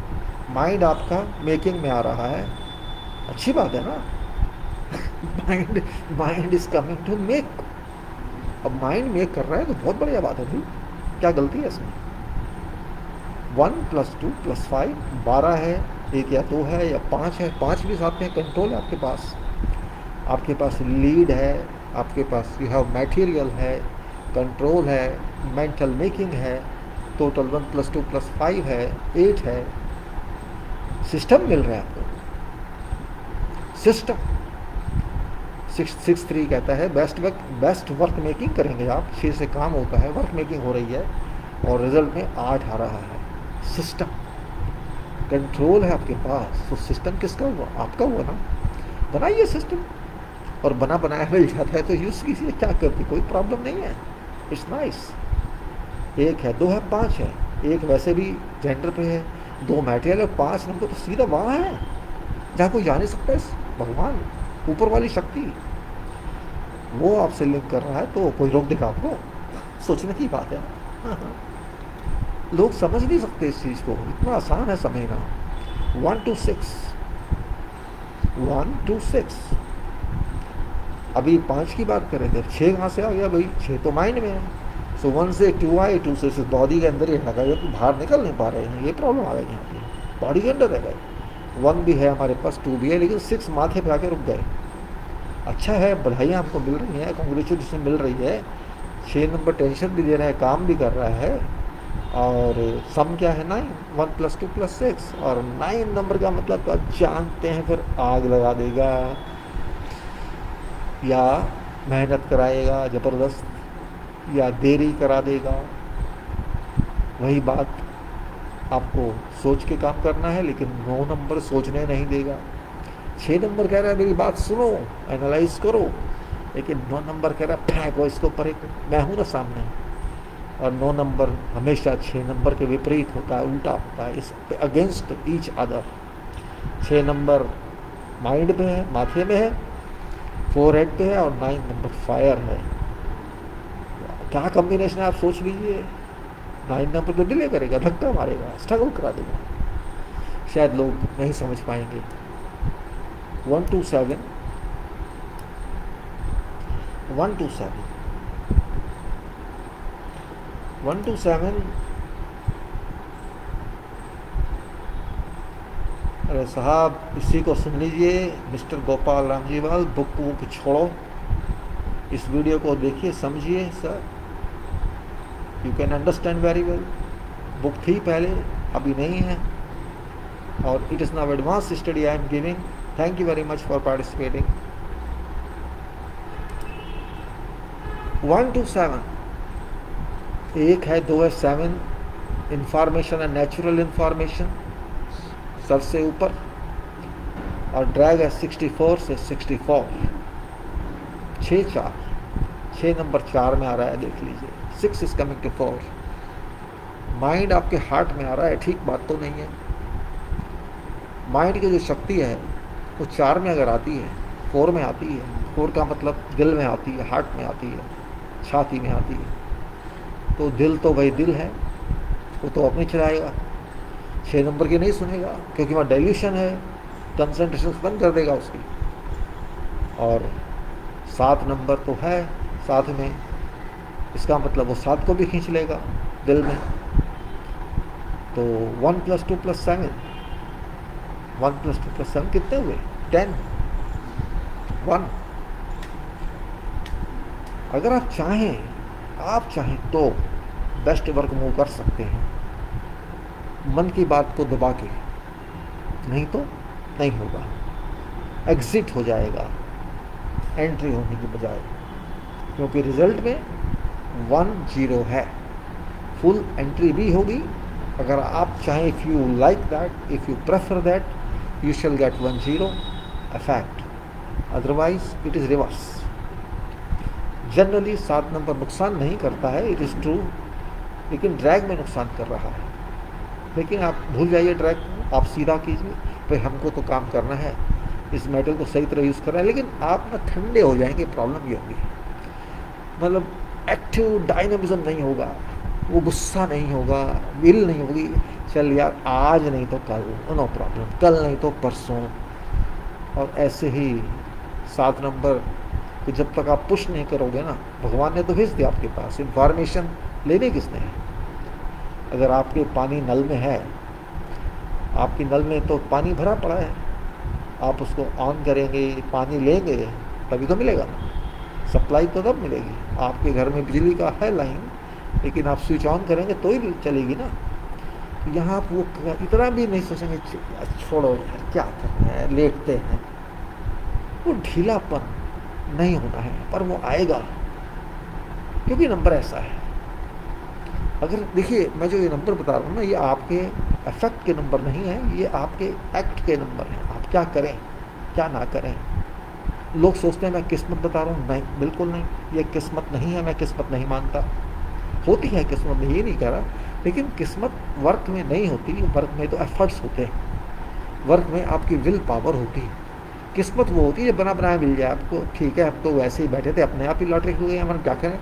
माइंड आपका मेकिंग में आ रहा है, अच्छी बात है ना। Mind is coming to make, अब माइंड मेक कर रहा है तो बहुत बढ़िया बात है भाई, क्या गलती है इसमें। 1 + 2 + 5 12 है, 1 या 2 है या 5 है, 5 भी साथ में कंट्रोल है आपके पास लीड है, आपके पास यू हैव मटेरियल है, कंट्रोल है, मेंटल मेकिंग है, टोटल 1 + 2 + 5 है, 8 है, सिस्टम मिल रहा है आपको, सिस्टम। 6 3 कहता है बेस्ट वर्क मेकिंग करेंगे आप, 6 से काम होता है, वर्क मेकिंग हो रही है, और रिजल्ट में 8 आ रहा है। सिस्टम कंट्रोल है आपके पास, तो सिस्टम किसका हुआ, आपका हुआ ना। बनाइए सिस्टम, और बनाया मिल जाता है तो यूज़ कीजिए, क्या करती, कोई प्रॉब्लम नहीं है, इट्स नाइस। 1 है, 2 है, 5 है, 1 वैसे भी जेंडर पे है, 2 मटेरियल है, 5 नंबर तो सीधा वहाँ है जहाँ कोई जा नहीं सकता, इस भगवान ऊपर वाली शक्ति वो आपसे लिंक कर रहा है, तो कोई रोक देगा आपको, सोचने की बात है। लोग समझ नहीं सकते इस चीज़ को, इतना आसान है समझना। 1 2 6, 1 2 6, अभी 5 की बात करें थे, 6 कहाँ से आ गया भाई, 6 तो माइंड में है। सो 1 से 2 आए, 2 से बॉडी के अंदर ही लगा, तो बाहर निकल नहीं पा रहे हैं, ये प्रॉब्लम आ गई यहाँ पे, बॉडी के अंदर है भाई। 1 भी है हमारे पास, 2 भी है, लेकिन 6 माथे पे आके रुक गए। अच्छा है, बधाइयाँ हमको मिल रही हैं, कांग्रेचुलेशन मिल रही है। 6 नंबर टेंशन भी दे रहा है, काम भी कर रहा है, और सम क्या है 9, 1 + 2 + 6, और 9 नंबर का मतलब तो आप जानते हैं, फिर आग लगा देगा या मेहनत कराएगा ज़बरदस्त, या देरी करा देगा। वही बात, आपको सोच के काम करना है, लेकिन 9 नंबर सोचने नहीं देगा। 6 नंबर कह रहा है मेरी बात सुनो, एनालाइज करो, लेकिन 9 नंबर कह रहा है फेंको इसको ऊपर, मैं हूँ ना सामने। और 9 नंबर हमेशा 6 नंबर के विपरीत होता है, उल्टा होता है, इस against each other. 6 number mind पे है, माथे में है, 4 हेड पे है, और 9 नंबर फायर है। क्या कॉम्बिनेशन है आप सोच लीजिए। 9 नंबर को डिले करेगा, धक्का मारेगा, स्ट्रगल करा देगा, शायद लोग नहीं समझ पाएंगे। 1 2 7, 1 2 7, 1 2 7। अरे साहब, इसी को सुन लीजिए, मिस्टर गोपाल रामजीवाल, बुक छोड़ो, इस वीडियो को देखिए, समझिए sir, you can understand very well. Book थी पहले, अभी नहीं है, और it is now advance study I am giving. Thank you very much for participating. 1 2 7, एक है, दो है, 7 इंफॉर्मेशन है, नेचुरल इंफॉर्मेशन सर से ऊपर, और ड्रैग है 64 से 64, 6 4, 6 नंबर 4 में आ रहा है, देख लीजिए, 6 इज कमिंग टू 4। माइंड आपके हार्ट में आ रहा है, ठीक बात तो नहीं है। माइंड की जो शक्ति है वो 4 में अगर आती है, 4 में आती है, 4 का मतलब दिल में आती है, हार्ट में आती है, छाती में आती है, तो दिल तो भाई दिल है, वो तो अपने चलाएगा, 6 नंबर की नहीं सुनेगा, क्योंकि वहाँ डाइल्यूशन है, कंसंट्रेशन बंद कर देगा उसकी। और 7 नंबर तो है साथ में, इसका मतलब वो 7 को भी खींच लेगा दिल में। तो 1 + 2 + 7, 1 + 2 + 7 कितने हुए? 10, 1। अगर आप चाहें तो बेस्ट वर्क मूव कर सकते हैं मन की बात को दबा के, नहीं तो नहीं होगा, एग्जिट हो जाएगा एंट्री होने की बजाय, क्योंकि रिजल्ट में 1 0 है, फुल एंट्री भी होगी। अगर आप चाहें, if you like that, if you prefer that, you shall gate 1 0 effect, otherwise it is reverse. Generally 7 number नुकसान नहीं करता है, इट इज़ ट्रू, लेकिन ड्रैग में नुकसान कर रहा है। लेकिन आप भूल जाइए ड्रैग को, आप सीधा कीजिए, भाई हमको तो काम करना है, इस मेटल को सही तरह यूज़ करना है। लेकिन आप ना ठंडे हो जाएंगे, प्रॉब्लम ये होगी, मतलब एक्टिव डायनामिज्म नहीं होगा, वो गुस्सा नहीं होगा, विल नहीं होगी, चल यार आज नहीं तो कल, नो प्रॉब्लम, कल नहीं तो परसों। और ऐसे ही 7 नंबर को जब तक आप पुश नहीं करोगे ना, भगवान ने तो भेज दिया आपके पास, इंफॉर्मेशन लेने किसने है? अगर आपके पानी नल में है, आपकी नल में तो पानी भरा पड़ा है, आप उसको ऑन करेंगे, पानी लेंगे, तभी तो मिलेगा ना, सप्लाई तो तब मिलेगी। आपके घर में बिजली का है लाइन, लेकिन आप स्विच ऑन करेंगे तो ही चलेगी ना। तो यहाँ आप वो इतना भी नहीं सोचेंगे छोड़ो यार क्या करना है, लेटते हैं, वो ढीलापन नहीं होना है, पर वो आएगा, क्योंकि नंबर ऐसा है। अगर देखिए, मैं जो ये नंबर बता रहा हूँ ना, ये आपके अफेक्ट के नंबर नहीं है, ये आपके एक्ट के नंबर हैं, आप क्या करें क्या ना करें। लोग सोचते हैं मैं किस्मत बता रहा हूँ, नहीं बिल्कुल नहीं, ये किस्मत नहीं है, मैं किस्मत नहीं मानता। होती है किस्मत में, ये नहीं कह रहा, लेकिन किस्मत वर्क में नहीं होती, वर्क में तो एफर्ट्स होते हैं, वर्क में आपकी विल पावर होती है। किस्मत वो होती है जब बना बनाया मिल जाए आपको, ठीक है हम तो वैसे ही बैठे थे, अपने आप ही लॉटरी हो गई, हमारे क्या करें,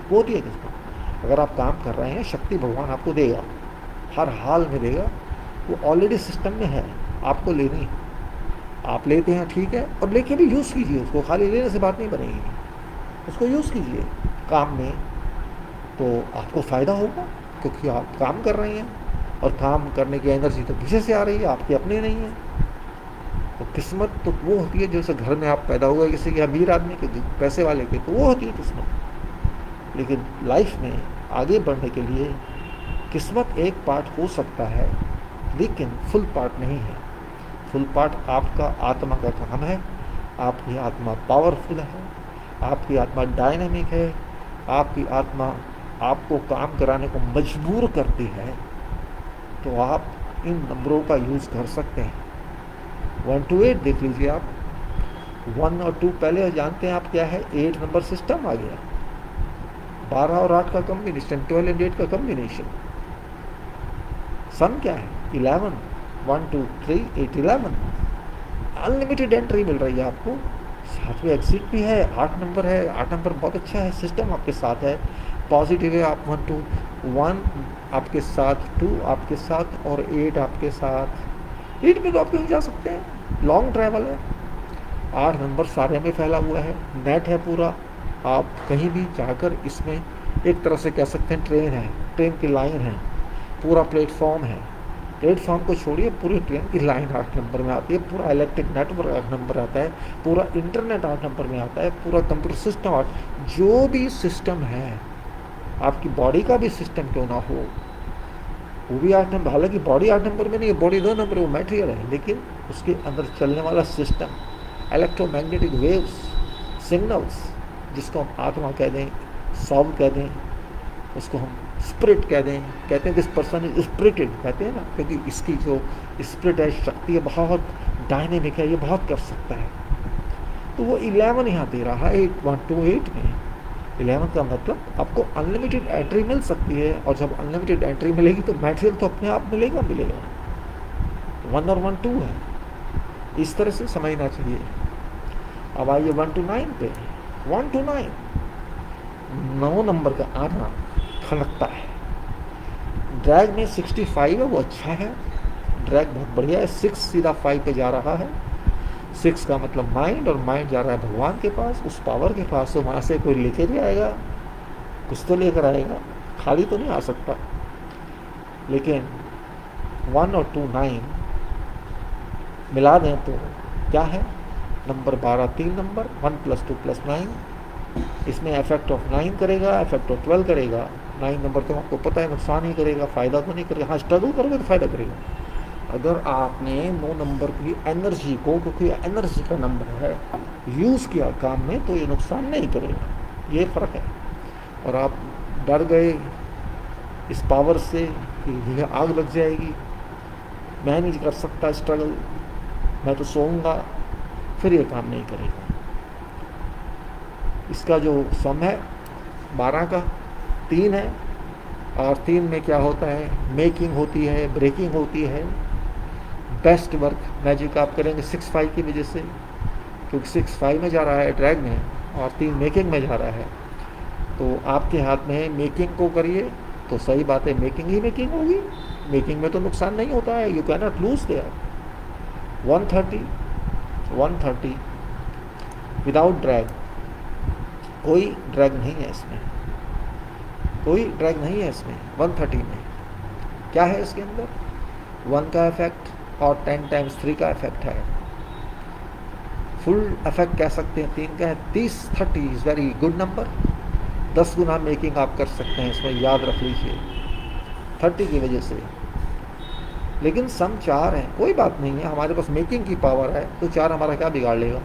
वो होती है किस्मत। अगर आप काम कर रहे हैं, शक्ति भगवान आपको देगा, हर हाल में देगा, वो ऑलरेडी सिस्टम में है, आपको लेनी है। आप लेते हैं ठीक है, और लेके भी यूज़ कीजिए उसको, खाली लेने से बात नहीं बनेगी, उसको यूज़ कीजिए काम में, तो आपको फ़ायदा होगा, क्योंकि आप काम कर रहे हैं, और काम करने की एनर्जी तो पीछे से आ रही है, आपके अपने नहीं है। तो किस्मत तो वो होती है, जैसे घर में आप पैदा हुए किसी के अमीर आदमी के, पैसे वाले के, तो वो होती है किस्मत। लेकिन लाइफ में आगे बढ़ने के लिए किस्मत एक पार्ट हो सकता है, लेकिन फुल पार्ट नहीं है। फुल पार्ट आपका आत्मा का काम है, आपकी आत्मा पावरफुल है, आपकी आत्मा डायनामिक है, आपकी आत्मा आपको काम कराने को मजबूर करती है, तो आप इन नंबरों का यूज़ कर सकते हैं। 1 to 8 देख लीजिए आप, 1 और 2 पहले जानते हैं आप क्या है, 8 नंबर सिस्टम आ गया, 12 और 8 का कम्बिनेशन, 12 and 8 का कम्बिनेशन। सन क्या है, 11, 1 2 3 8 11, अनलिमिटेड एंट्री मिल रही है आपको, साथ में एग्जिट भी है, 8 नंबर है, 8 नंबर बहुत अच्छा है, सिस्टम आपके साथ है, पॉजिटिव है, आप 1 2 1 आपके साथ, 2 आपके साथ, और 8 आपके साथ। 8 में तो आप कहीं जा सकते हैं, लॉन्ग ट्रैवल है, 8 नंबर सारे में फैला हुआ है, नेट है पूरा, आप कहीं भी जाकर इसमें एक तरह से कह सकते हैं ट्रेन है, ट्रेन की लाइन है, पूरा प्लेटफॉर्म है। प्लेटफॉर्म को छोड़िए, पूरी ट्रेन की लाइन 8 नंबर में आती है, पूरा इलेक्ट्रिक नेटवर्क 8 नंबर आता है, पूरा इंटरनेट 8 नंबर में आता है, पूरा कंप्यूटर सिस्टम 8, जो भी सिस्टम है, आपकी बॉडी का भी सिस्टम क्यों ना हो, वो भी 8 नंबर। हालांकि बॉडी 8 नंबर में नहीं है, बॉडी 2 नंबर, वो मटेरियल है, लेकिन उसके अंदर चलने वाला सिस्टम, इलेक्ट्रोमैग्नेटिक वेव्स, सिग्नल्स, जिसको हम आत्मा कह दें, सॉल कह दें, उसको हम स्पिरिट कह दें, कहते हैं दिस पर्सन इज स्पिरिटेड, कहते हैं ना, क्योंकि इसकी जो स्पिरिट है, शक्ति है, बहुत डायनेमिक है, ये बहुत कर सकता है। तो वो 11 यहाँ दे रहा है 8128 में। 11 का मतलब आपको अनलिमिटेड एंट्री मिल सकती है, और जब अनलिमिटेड एंट्री मिलेगी तो मटेरियल तो अपने आप मिलेगा। 1 और 1 2 है, इस तरह से समझना चाहिए। अब आइए 1 to 9 पे। 1 to 9, 9 नंबर का आना खनकता है। ड्रैग में 65 है, वो अच्छा है, ड्रैग बहुत बढ़िया है। 6 सीधा 5 पे जा रहा है। 6 का मतलब माइंड, और माइंड जा रहा है भगवान के पास, उस पावर के पास। तो वहाँ से कोई लेके भी आएगा, कुछ तो लेकर आएगा, खाली तो नहीं आ सकता। लेकिन 1 और 2 9 मिला दें तो क्या है, नंबर 12 3 नंबर, 1 + 2 + 9। इसमें इफेक्ट ऑफ 9 करेगा, इफेक्ट ऑफ 12 करेगा। 9 नंबर तो आपको पता है नुकसान ही करेगा, फ़ायदा तो नहीं करेगा। हाँ, स्ट्रगल करोगे तो फ़ायदा करेगा। अगर आपने 9 नंबर की एनर्जी को, क्योंकि एनर्जी का नंबर है, यूज़ किया काम में, तो ये नुकसान नहीं करेगा। ये फ़र्क है। और आप डर गए इस पावर से कि मुझे आग लग जाएगी, मैं नहीं कर सकता स्ट्रगल, मैं तो सोऊंगा, फिर ये काम नहीं करेगा। इसका जो सम है 12 का 3 है, और 3 में क्या होता है, मेकिंग होती है, ब्रेकिंग होती है। बेस्ट वर्क मैजिक आप करेंगे 6-5 की वजह से, क्योंकि 6-5 में जा रहा है ड्रैग में, और 3 मेकिंग में जा रहा है। तो आपके हाथ में है, मेकिंग को करिए तो सही बात है, मेकिंग ही मेकिंग होगी। मेकिंग में तो नुकसान नहीं होता है, you can not lose their. 130 without drag, कोई ड्रैग नहीं है इसमें, कोई ड्रैग नहीं है इसमें। 130 में क्या है, इसके अंदर 1 का इफेक्ट और 10 × 3 का इफेक्ट है। फुल इफेक्ट कह सकते हैं 3 का है। 30 is very good number. 10 Guna making आप कर सकते हैं इसमें, याद रख लीजिए 30 की वजह से। लेकिन सम 4 है, कोई बात नहीं है, हमारे पास मेकिंग की पावर है, तो 4 हमारा क्या बिगाड़ लेगा।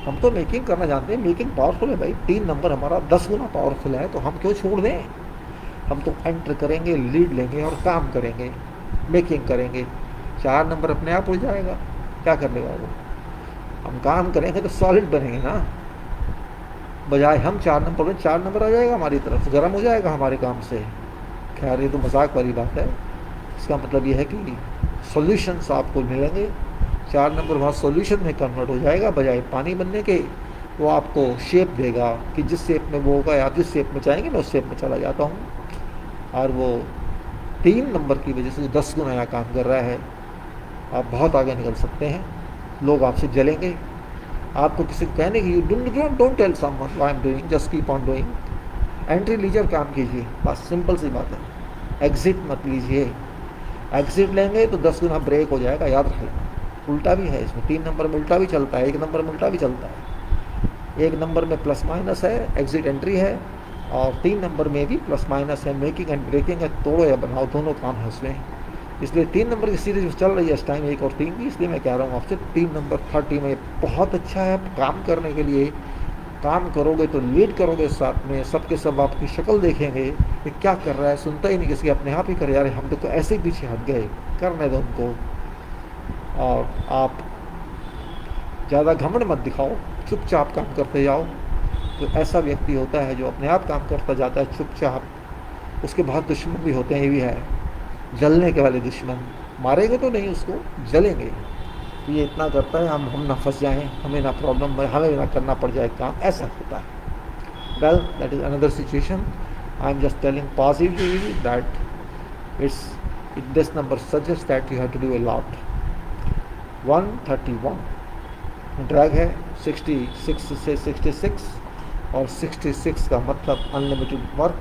हम तो मेकिंग करना जानते हैं, मेकिंग पावरफुल है भाई। 3 नंबर हमारा 10 गुना पावरफुल है, तो हम क्यों छोड़ दें। हम तो एंटर करेंगे, लीड लेंगे और काम करेंगे, मेकिंग करेंगे। 4 नंबर अपने आप उड़ जाएगा, क्या कर लेगा वो। हम काम करेंगे तो सॉलिड बनेंगे ना, बजाय हम 4 नंबर में 4 नंबर आ जाएगा हमारी तरफ, गर्म हो जाएगा हमारे काम से। खैर ये तो मजाक वाली बात है। इसका मतलब ये है कि सॉल्यूशंस आपको मिलेंगे, 4 नंबर वहाँ सॉल्यूशन में कन्वर्ट हो जाएगा, बजाय पानी बनने के वो आपको शेप देगा कि जिस शेप में वो होगा, आप जिस शेप में चाहेंगे मैं उस शेप में चला जाता हूँ। और वो 3 नंबर की वजह से 10 गुना काम कर रहा है, आप बहुत आगे निकल सकते हैं। लोग आपसे जलेंगे, आपको किसी को कहने की don't tell someone what I am doing, just keep on doing. Entry लीजिए और काम कीजिए, बस सिंपल सी बात है। एग्जिट मत लीजिए, एग्जिट लेंगे तो 10 गुना ब्रेक हो जाएगा, याद रखिएगा। उल्टा भी है इसमें, 3 नंबर में उल्टा भी चलता है, 1 नंबर में उल्टा भी चलता है। 1 नंबर में प्लस माइनस है, एग्जिट एंट्री है, और 3 नंबर में भी प्लस माइनस है, मेकिंग एंड ब्रेकिंग है। तोड़ो या बनाओ, दोनों काम है उसमें। इसलिए 3 नंबर की सीरीज चल रही है इस टाइम, 1 और 3 की, इसलिए मैं कह रहा हूँ आपसे 3 नंबर 30 में बहुत अच्छा है काम करने के लिए। काम करोगे तो लीड करोगे साथ में, सबके सब आपकी शक्ल देखेंगे, ये क्या कर रहा है, सुनता ही नहीं किसी, अपने आप ही कर, यार हम तो ऐसे ही पीछे हट गए, करने दो उनको। और आप ज़्यादा घमंड मत दिखाओ, चुपचाप काम करते जाओ। तो ऐसा व्यक्ति होता है जो अपने आप काम करता जाता है चुपचाप, उसके बहुत दुश्मन भी होते हैं, ये भी है, जलने के वाले दुश्मन। मारेंगे तो नहीं उसको, जलेंगे। तो ये इतना करता है, हम ना फंस जाएं, हमें ना प्रॉब्लम, हमें ना करना पड़ जाए काम, ऐसा होता है। Well that is another situation. I am just telling positively that this number suggest that you have to do a lot. 131 drag है 66 से 66, और 66 का मतलब अनलिमिटेड वर्क।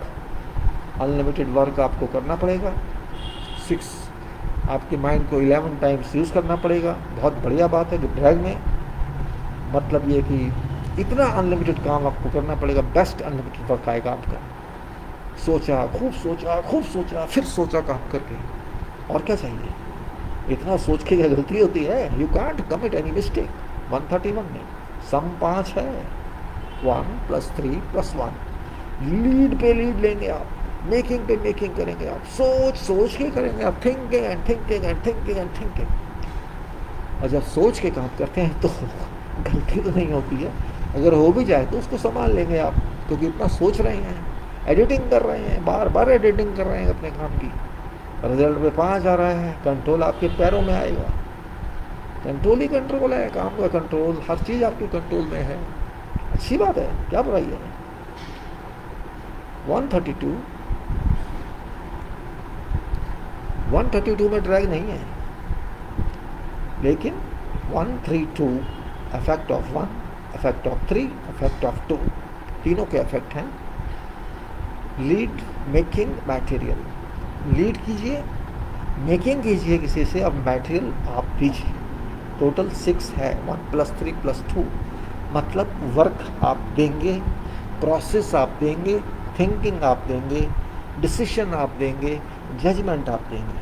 अनलिमिटेड वर्क आपको करना पड़ेगा। 6 आपके माइंड को 11 टाइम्स यूज़ करना पड़ेगा। बहुत बढ़िया बात है कि ड्रैग में मतलब ये कि इतना अनलिमिटेड काम आपको करना पड़ेगा, बेस्ट अनलिमिटेड वर्क आएगा आपका। सोचा, खूब सोचा, फिर सोचा काम करके, और क्या चाहिए। इतना सोच के क्या गलती होती है, you can't commit any mistake. 131 में सम 5 है, 1 + 3 + 1, लीड पे लीड लेंगे आप, मेकिंग पे मेकिंग करेंगे आप, सोच सोच के करेंगे आप, thinking and thinking and thinking and thinking. और जब सोच के काम करते हैं तो गलती तो नहीं होती है, अगर हो भी जाए तो उसको संभाल लेंगे आप, क्योंकि इतना सोच रहे हैं, एडिटिंग कर रहे हैं, बार बार एडिटिंग कर रहे हैं अपने काम की। रिजल्ट में 5 आ रहा है, कंट्रोल आपके पैरों में आएगा। कंट्रोल ही कंट्रोल है, काम का कंट्रोल, हर चीज़ आपके कंट्रोल में है। अच्छी बात है, क्या बुराई है। 132 132 में ड्रैग नहीं है, लेकिन 132 effect of 1, effect of 3, effect of 2, तीनों के इफेक्ट हैं। लीड मेकिंग मटेरियल, लीड कीजिए, मेकिंग कीजिए किसी से, अब मटेरियल आप दीजिए। टोटल 6 है, 1 + 3 + 2, मतलब वर्क आप देंगे, प्रोसेस आप देंगे, थिंकिंग आप देंगे, डिसीजन आप देंगे, जजमेंट आप देंगे।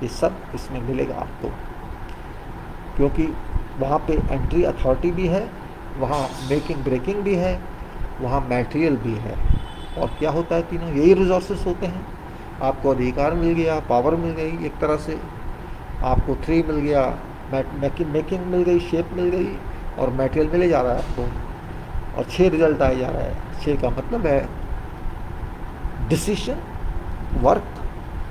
ये सब इसमें मिलेगा आपको, क्योंकि वहाँ पे एंट्री अथॉरिटी भी है, वहाँ मेकिंग ब्रेकिंग भी है, वहाँ मटेरियल भी है। और क्या होता है, तीनों यही रिसोर्सेस होते हैं। आपको अधिकार मिल गया, पावर मिल गई एक तरह से, आपको 3 मिल गया, मेकिंग मिल गई, शेप मिल गई, और मटेरियल मिले जा रहा है आपको, और 6 रिजल्ट आए जा रहा है। 6 का मतलब है डिसीजन, वर्क,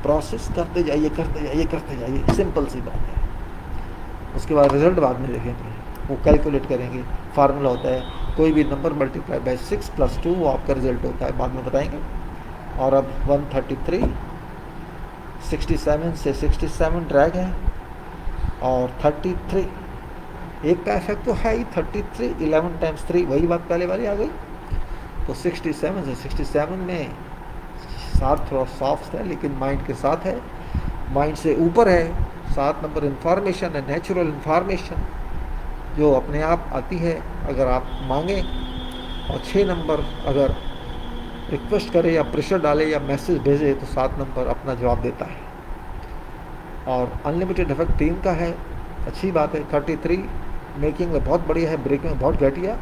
प्रोसेस, करते जाइए करते जाइए करते जाइए, सिंपल सी बात है। उसके बाद रिजल्ट बाद में देखेंगे, वो कैलकुलेट करेंगे, फार्मूला होता है, कोई भी नंबर मल्टीप्लाई बाय 6 + 2 वो आपका रिजल्ट होता है, बाद में बताएंगे। और अब 133, 67 से 67 ड्रैग है, और 33 एक का इफेक्ट तो है ही, 33 11 × 3 वही बात पहले वाली आ गई। तो 67 से 67 में साथ थोड़ा सॉफ्ट है, लेकिन माइंड के साथ है, माइंड से ऊपर है। 7 नंबर इंफॉर्मेशन है, नेचुरल इंफॉर्मेशन जो अपने आप आती है अगर आप मांगें। और 6 नंबर अगर रिक्वेस्ट करे या प्रेशर डाले या मैसेज भेजे तो 7 नंबर अपना जवाब देता है। और अनलिमिटेड इफेक्ट 3 का है, अच्छी बात है। 33 मेकिंग में बहुत बढ़िया है, ब्रेकिंग में बहुत घटिया।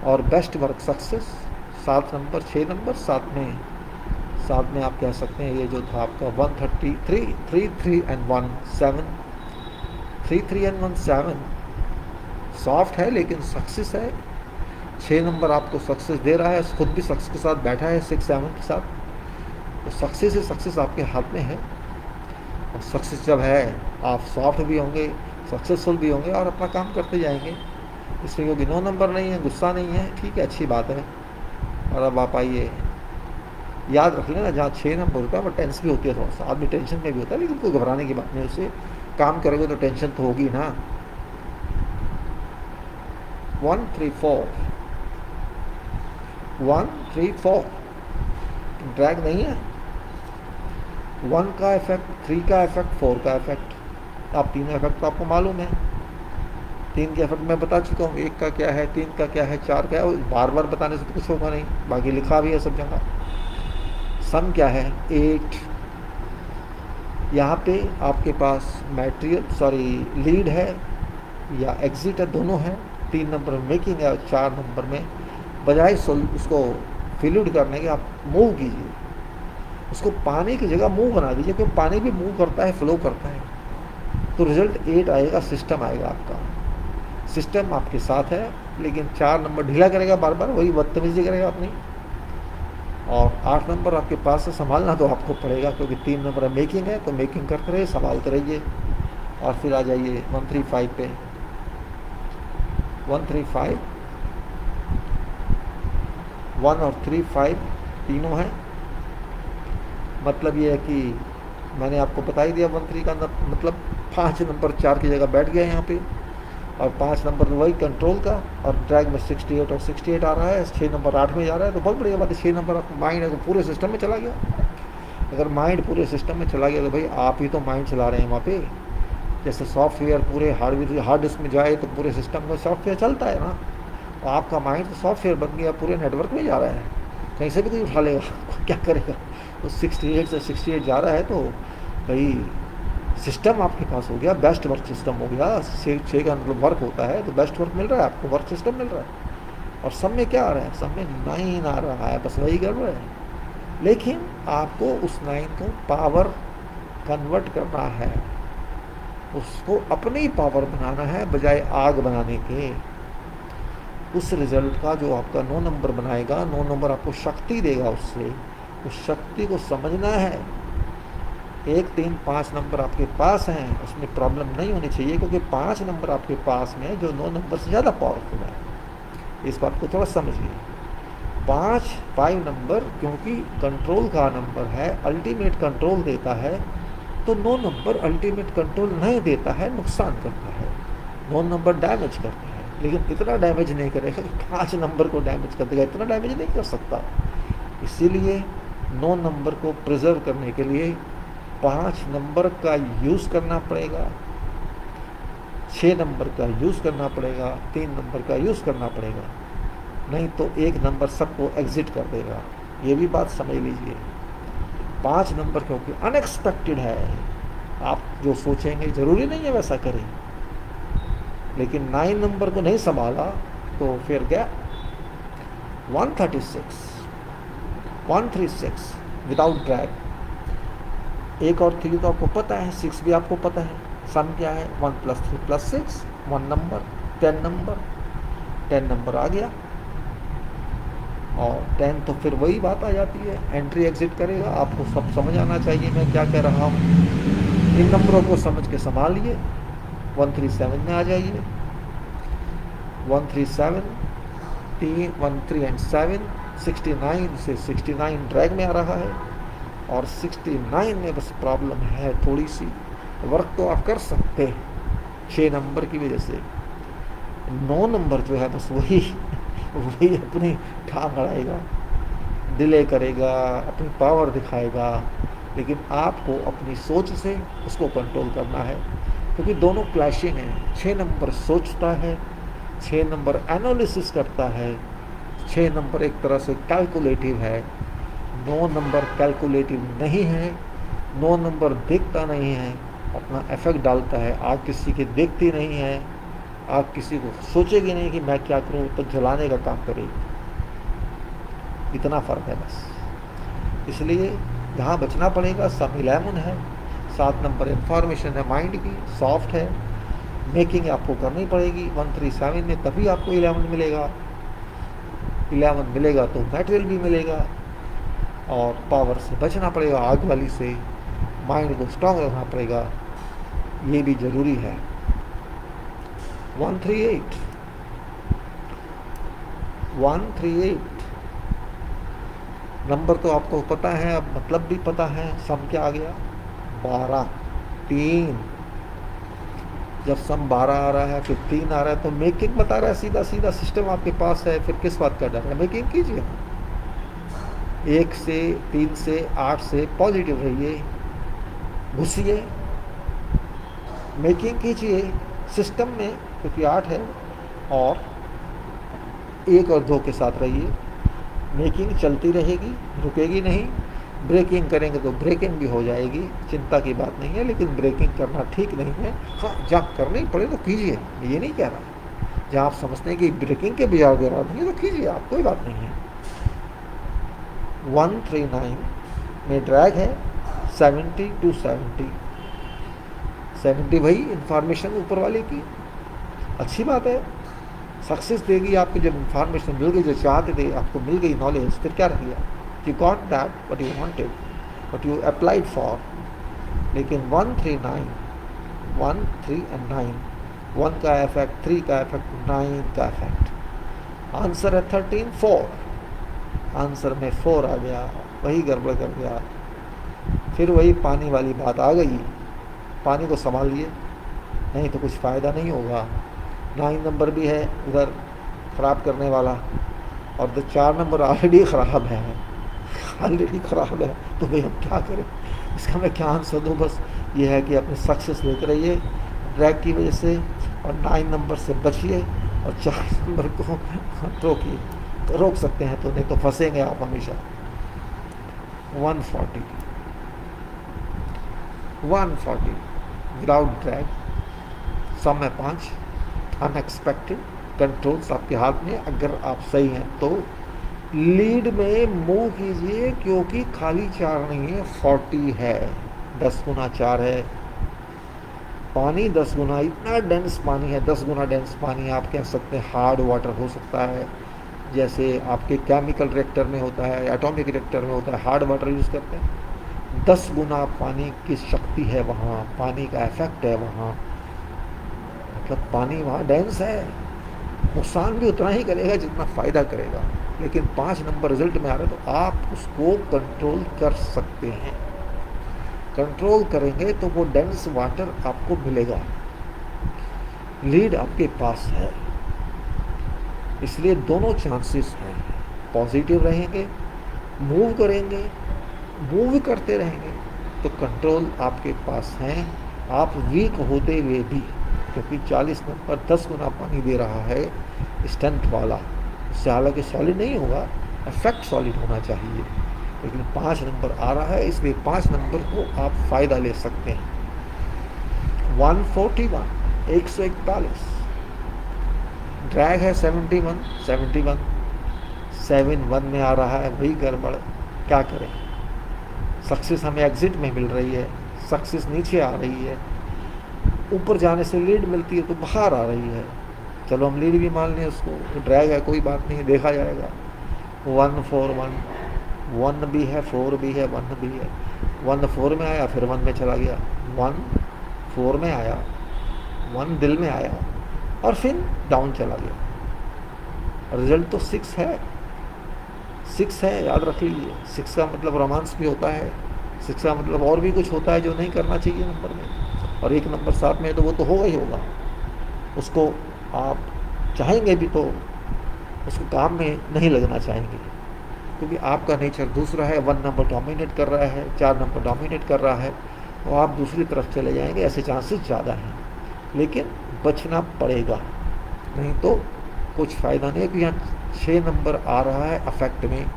और best work success 7 number, 6 number, साथ में आप कह सकते हैं ये जो था आपका 133, 3 3 and 1 7, 3 3 and 1 7 सॉफ्ट है लेकिन सक्सेस है। 6 नंबर आपको सक्सेस दे रहा है, खुद भी सक्सेस के साथ बैठा है 6 7 के साथ। तो सक्सेस है, सक्सेस आपके हाथ में है। और सक्सेस जब है आप सॉफ्ट भी होंगे, सक्सेसफुल भी होंगे और अपना काम करते जाएंगे। इसमें क्योंकि 9 नंबर नहीं है, गुस्सा नहीं है, ठीक है, अच्छी बात है। और अब आप आइए, याद रख लेना जहाँ 6 नंबर होता है वो टेंस भी होती है, थोड़ा सा आदमी टेंशन में भी होता है, लेकिन कोई घबराने की बात नहीं, उससे काम करोगे तो टेंशन तो होगी ना। 134 134 ड्रैग नहीं है। 1 का इफेक्ट, 3 का इफेक्ट, 4 का इफेक्ट, आप तीनों इफेक्ट तो आपको मालूम है। 3 के इफेक्ट मैं बता चुका हूँ, 1 का क्या है, 3 का क्या है, 4 का है, बार बार बताने से तो कुछ होगा नहीं, बाकी लिखा भी है सब जगह। सम क्या है, 8। यहाँ पे आपके पास लीड है या एग्जिट है, दोनों है। 3 नंबर में मेकिंग है और 4 नंबर में बजाय उसको फिल्यूड करने के आप मूव कीजिए, उसको पानी की जगह मूव बना दीजिए, क्योंकि पानी भी मूव करता है, फ्लो करता है। तो रिजल्ट 8 आएगा, सिस्टम आएगा आपका। सिस्टम आपके साथ है, लेकिन 4 नंबर ढीला करेगा, बार बार वही बदतमीजी करेगा अपनी। और 8 नंबर आपके पास से संभालना तो आपको पड़ेगा, क्योंकि 3 नंबर मेकिंग है, तो मेकिंग करते रहिए, संभालते रहिए। और फिर आ जाइए 135 पे। 135 1 और 3 5 तीनों हैं। मतलब ये है कि मैंने आपको बता ही दिया, 13 का मतलब 5 नंबर 4 की जगह बैठ गया यहाँ पे, और 5 नंबर वही कंट्रोल का, और ड्रैग में 68 और 68 आ रहा है, 6 नंबर 8 में जा रहा है, तो बहुत बढ़िया बात है। 6 नंबर आपका माइंड अगर पूरे सिस्टम में चला गया, अगर माइंड पूरे सिस्टम में चला गया तो भाई आप ही तो माइंड चला रहे हैं वहाँ पे। जैसे सॉफ्टवेयर पूरे हार्ड डिस्क में जाए तो पूरे सिस्टम में सॉफ्टवेयर चलता है ना, तो आपका माइंड तो सॉफ्टवेयर बन गया, पूरे नेटवर्क में जा रहा है, कहीं से भी कोई उठा लेगा क्या करेगा। तो 68 से 68 जा रहा है, तो भाई सिस्टम आपके पास हो गया, बेस्ट वर्क सिस्टम हो गया। 6 का मतलब वर्क होता है, तो बेस्ट वर्क मिल रहा है आपको, वर्क सिस्टम मिल रहा है। और सब में क्या आ रहा है, सब में 9 आ रहा है, बस वही कर रहा है। लेकिन आपको उस 9 को पावर कन्वर्ट करना है, उसको अपनी पावर बनाना है बजाय आग बनाने के। उस रिजल्ट का जो आपका 9 नंबर बनाएगा, 9 नंबर आपको शक्ति देगा, उससे उस शक्ति को समझना है। 1, 3, 5 नंबर आपके पास हैं, उसमें प्रॉब्लम नहीं होनी चाहिए, क्योंकि 5 नंबर आपके पास में जो 9 नंबर से ज़्यादा पावरफुल है। इस बात को थोड़ा समझिए। 5 नंबर क्योंकि कंट्रोल का नंबर है, अल्टीमेट कंट्रोल देता है, तो 9 नंबर अल्टीमेट कंट्रोल नहीं देता है, नुकसान करता है। 9 नंबर डैमेज करता है, लेकिन इतना डैमेज नहीं करेगा कि 5 नंबर को डैमेज कर देगा, इतना डैमेज नहीं कर सकता। इसीलिए 9 नंबर को प्रिजर्व करने के लिए 5 नंबर का यूज़ करना पड़ेगा, 6 नंबर का यूज़ करना पड़ेगा, 3 नंबर का यूज़ करना पड़ेगा, नहीं तो 1 नंबर सबको एग्जिट कर देगा। ये भी बात समझ लीजिए। 5 नंबर क्योंकि अनएक्सपेक्टेड है, आप जो सोचेंगे ज़रूरी नहीं है वैसा करें, लेकिन 9 नंबर को नहीं संभाला तो फिर क्या 136 विदाउट ड्रैग। एक और 3 तो आपको पता है, 6 भी आपको पता है। सम क्या है 1 + 3 + 6, 1 नंबर, 10 नंबर आ गया। और 10 तो फिर वही बात आ जाती है, एंट्री एग्जिट करेगा। आपको सब समझ आना चाहिए मैं क्या कह रहा हूँ। इन नंबरों को समझ के संभालिए। 137 में आ जाइए। 137, 1, 3 and 7, 69 से 69 ड्रैग में आ रहा है, और 69 में बस प्रॉब्लम है थोड़ी सी। वर्क तो आप कर सकते हैं 6 नंबर की वजह से। 9 नंबर जो है बस वही अपनी ठान अड़ाएगा, डिले करेगा, अपनी पावर दिखाएगा, लेकिन आपको अपनी सोच से उसको कंट्रोल करना है, क्योंकि दोनों क्लैशिंग हैं। 6 नंबर सोचता है, 6 नंबर एनालिसिस करता है, 6 नंबर एक तरह से कैलकुलेटिव है। 9 नंबर कैलकुलेटिव नहीं है, 9 नंबर देखता नहीं है, अपना इफेक्ट डालता है। आग किसी की देखती नहीं है, आग किसी को सोचेगी नहीं कि मैं क्या करूं, तो जलाने का काम करेगी। इतना फ़र्क है बस। इसलिए यहाँ बचना पड़ेगा। सम 11 है, 7 नंबर इंफॉर्मेशन है माइंड की, सॉफ्ट है, मेकिंग आपको करनी पड़ेगी 137 में, तभी आपको 11 मिलेगा। 11 मिलेगा तो मटेरियल भी मिलेगा, और पावर से बचना पड़ेगा, आग वाली से। माइंड को स्ट्रांग रखना पड़ेगा, ये भी ज़रूरी है। 138 नंबर तो आपको पता है, अब मतलब भी पता है। सम क्या आ गया 12, 3। जब सम 12 आ रहा है, फिर 3 आ रहा है, तो मेकिंग बता रहा है, सीधा सीधा सिस्टम आपके पास है, फिर किस बात का डर है। मेकिंग कीजिए, 1 से 3 से 8 से पॉजिटिव रहिए, घुसिए, मेकिंग कीजिए सिस्टम में, क्योंकि 8 है, और 1 और 2 के साथ रहिए। मेकिंग चलती रहेगी, रुकेगी नहीं। ब्रेकिंग करेंगे तो ब्रेकिंग भी हो जाएगी, चिंता की बात नहीं है, लेकिन ब्रेकिंग करना ठीक नहीं है। हाँ, जहाँ करनी पड़े तो कीजिए, ये नहीं कह रहा। जहाँ आप समझते हैं कि ब्रेकिंग के बजाय वगैरह नहीं है, तो कीजिए आप, कोई बात नहीं है। 139 में ड्रैग है 70 to 70। 70 वही इंफॉर्मेशन ऊपर वाले की, अच्छी बात है, सक्सेस देगी आपको। जब इंफॉर्मेशन मिल गई, जो चाहते थे आपको मिल गई नॉलेज, फिर क्या रह गया? You got that what you wanted, what you applied for. लेकिन 139, 1, 3 and 9, 1 का इफेक्ट, 3 का इफेक्ट, 9 का इफेक्ट। आंसर है 13, 4। आंसर में 4 आ गया, वही गड़बड़ कर गया। फिर वही पानी वाली बात आ गई, पानी को संभालिए, नहीं तो कुछ फ़ायदा नहीं होगा। 9 नंबर भी है उधर ख़राब करने वाला, और 4 नंबर ऑलरेडी ख़राब है, तो भाई हम क्या करें? इसका मैं क्या आंसर दूँ? बस ये है कि अपने सक्सेस लेते रहिए ड्रैग की वजह से, और 9 नंबर से बचिए, और 4 नंबर को रोकिए, तो रोक सकते हैं, तो नहीं तो फंसेंगे आप हमेशा। 140 विदाउट ड्रैग, सम है 5। अनएक्सपेक्टेड कंट्रोल्स आपके हाथ में, अगर आप सही हैं तो लीड में मूव कीजिए क्योंकि खाली 4 नहीं है, 40 है, 10 गुना 4 है। पानी 10 गुना, इतना डेंस पानी है, 10 गुना डेंस पानी आप कह सकते हैं हार्ड वाटर हो सकता है, जैसे आपके केमिकल रिएक्टर में होता है, एटॉमिक रिएक्टर में होता है, हार्ड वाटर यूज़ करते हैं। 10 गुना पानी की शक्ति है वहाँ, पानी का इफेक्ट है वहाँ, मतलब पानी वहाँ डेंस है। नुकसान भी उतना ही करेगा जितना फ़ायदा करेगा, लेकिन 5 नंबर रिजल्ट में आ रहा है तो आप उसको कंट्रोल कर सकते हैं। कंट्रोल करेंगे तो वो डेंस वाटर आपको मिलेगा। लीड आपके पास है, इसलिए दोनों चांसेस हैं। पॉजिटिव रहेंगे, मूव करेंगे, मूव करते रहेंगे तो कंट्रोल आपके पास है। आप वीक होते हुए भी, क्योंकि 40 नंबर 10 गुना पानी दे रहा है स्ट्रेंथ वाला, उससे हालांकि सॉलिड नहीं होगा, इफेक्ट सॉलिड होना चाहिए, लेकिन 5 नंबर आ रहा है, इसलिए 5 नंबर को आप फ़ायदा ले सकते हैं। 141, 141, ड्रैग है 71, 71, 7-1 में आ रहा है, वही गड़बड़, क्या करें। सक्सेस हमें एग्जिट में मिल रही है, सक्सेस नीचे आ रही है, ऊपर जाने से लीड मिलती है तो बाहर आ रही है। चलो हम लीड भी मान लें उसको, तो ड्रैग है, कोई बात नहीं, देखा जाएगा। 141, 1 भी है, 4 भी है, 1 भी है। 1 4 में आया, फिर 1 में चला गया, 1 4 में आया, 1 दिल में आया और फिर डाउन चला गया। रिजल्ट तो 6 है, 6 है, याद रख लीजिए। 6 का मतलब रोमांस भी होता है, 6 का मतलब और भी कुछ होता है जो नहीं करना चाहिए नंबर में, और एक नंबर साथ में है तो वो तो होगा ही होगा। उसको आप चाहेंगे भी तो उसको काम में नहीं लगना चाहेंगे, क्योंकि आपका नेचर दूसरा है। 1 नंबर डोमिनेट कर रहा है, 4 नंबर डोमिनेट कर रहा है, तो आप दूसरी तरफ चले जाएंगे, ऐसे चांसेस ज़्यादा हैं। लेकिन बचना पड़ेगा, नहीं तो कुछ फ़ायदा नहीं है। कि यहाँ 6 नंबर आ रहा है अफेक्ट में,